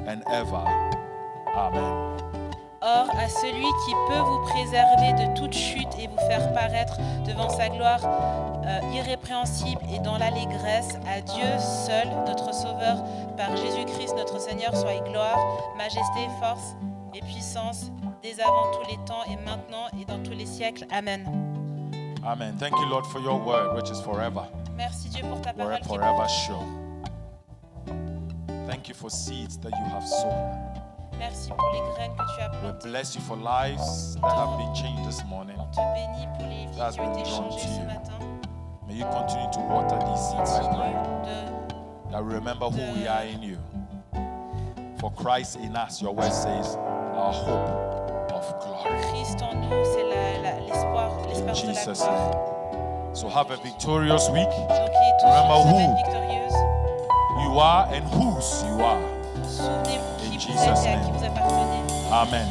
and ever. Amen. Or, à celui qui peut vous préserver de toute chute et vous faire paraître devant sa gloire irrépréhensible et dans l'allégresse, à Dieu seul, notre Sauveur, par Jésus-Christ notre Seigneur, soit gloire, majesté, force et puissance, dès avant tous les temps et maintenant et dans tous les siècles. Amen. Amen. Thank you, Lord, for your word, which is forever. Merci Dieu pour ta parole Word qui est forever sure. Thank you for seeds that you have sown. Merci pour les graines que tu as We plantées. bless you for lives that have been changed this morning. On te bénit pour les vies qui ont été changées ce matin. May you continue to water these seeds, I pray. De That we remember who we are in you. For Christ in us, your word says, our hope of glory. Christ en nous, c'est l'espoir In de la Jesus' gloire. name. So have a victorious week. Donc, et tous Remember une who semaine victorieuse. You are and whose you are. Souvenez-vous In qui vous Jesus' êtes et à name. qui vous appartenez. Amen.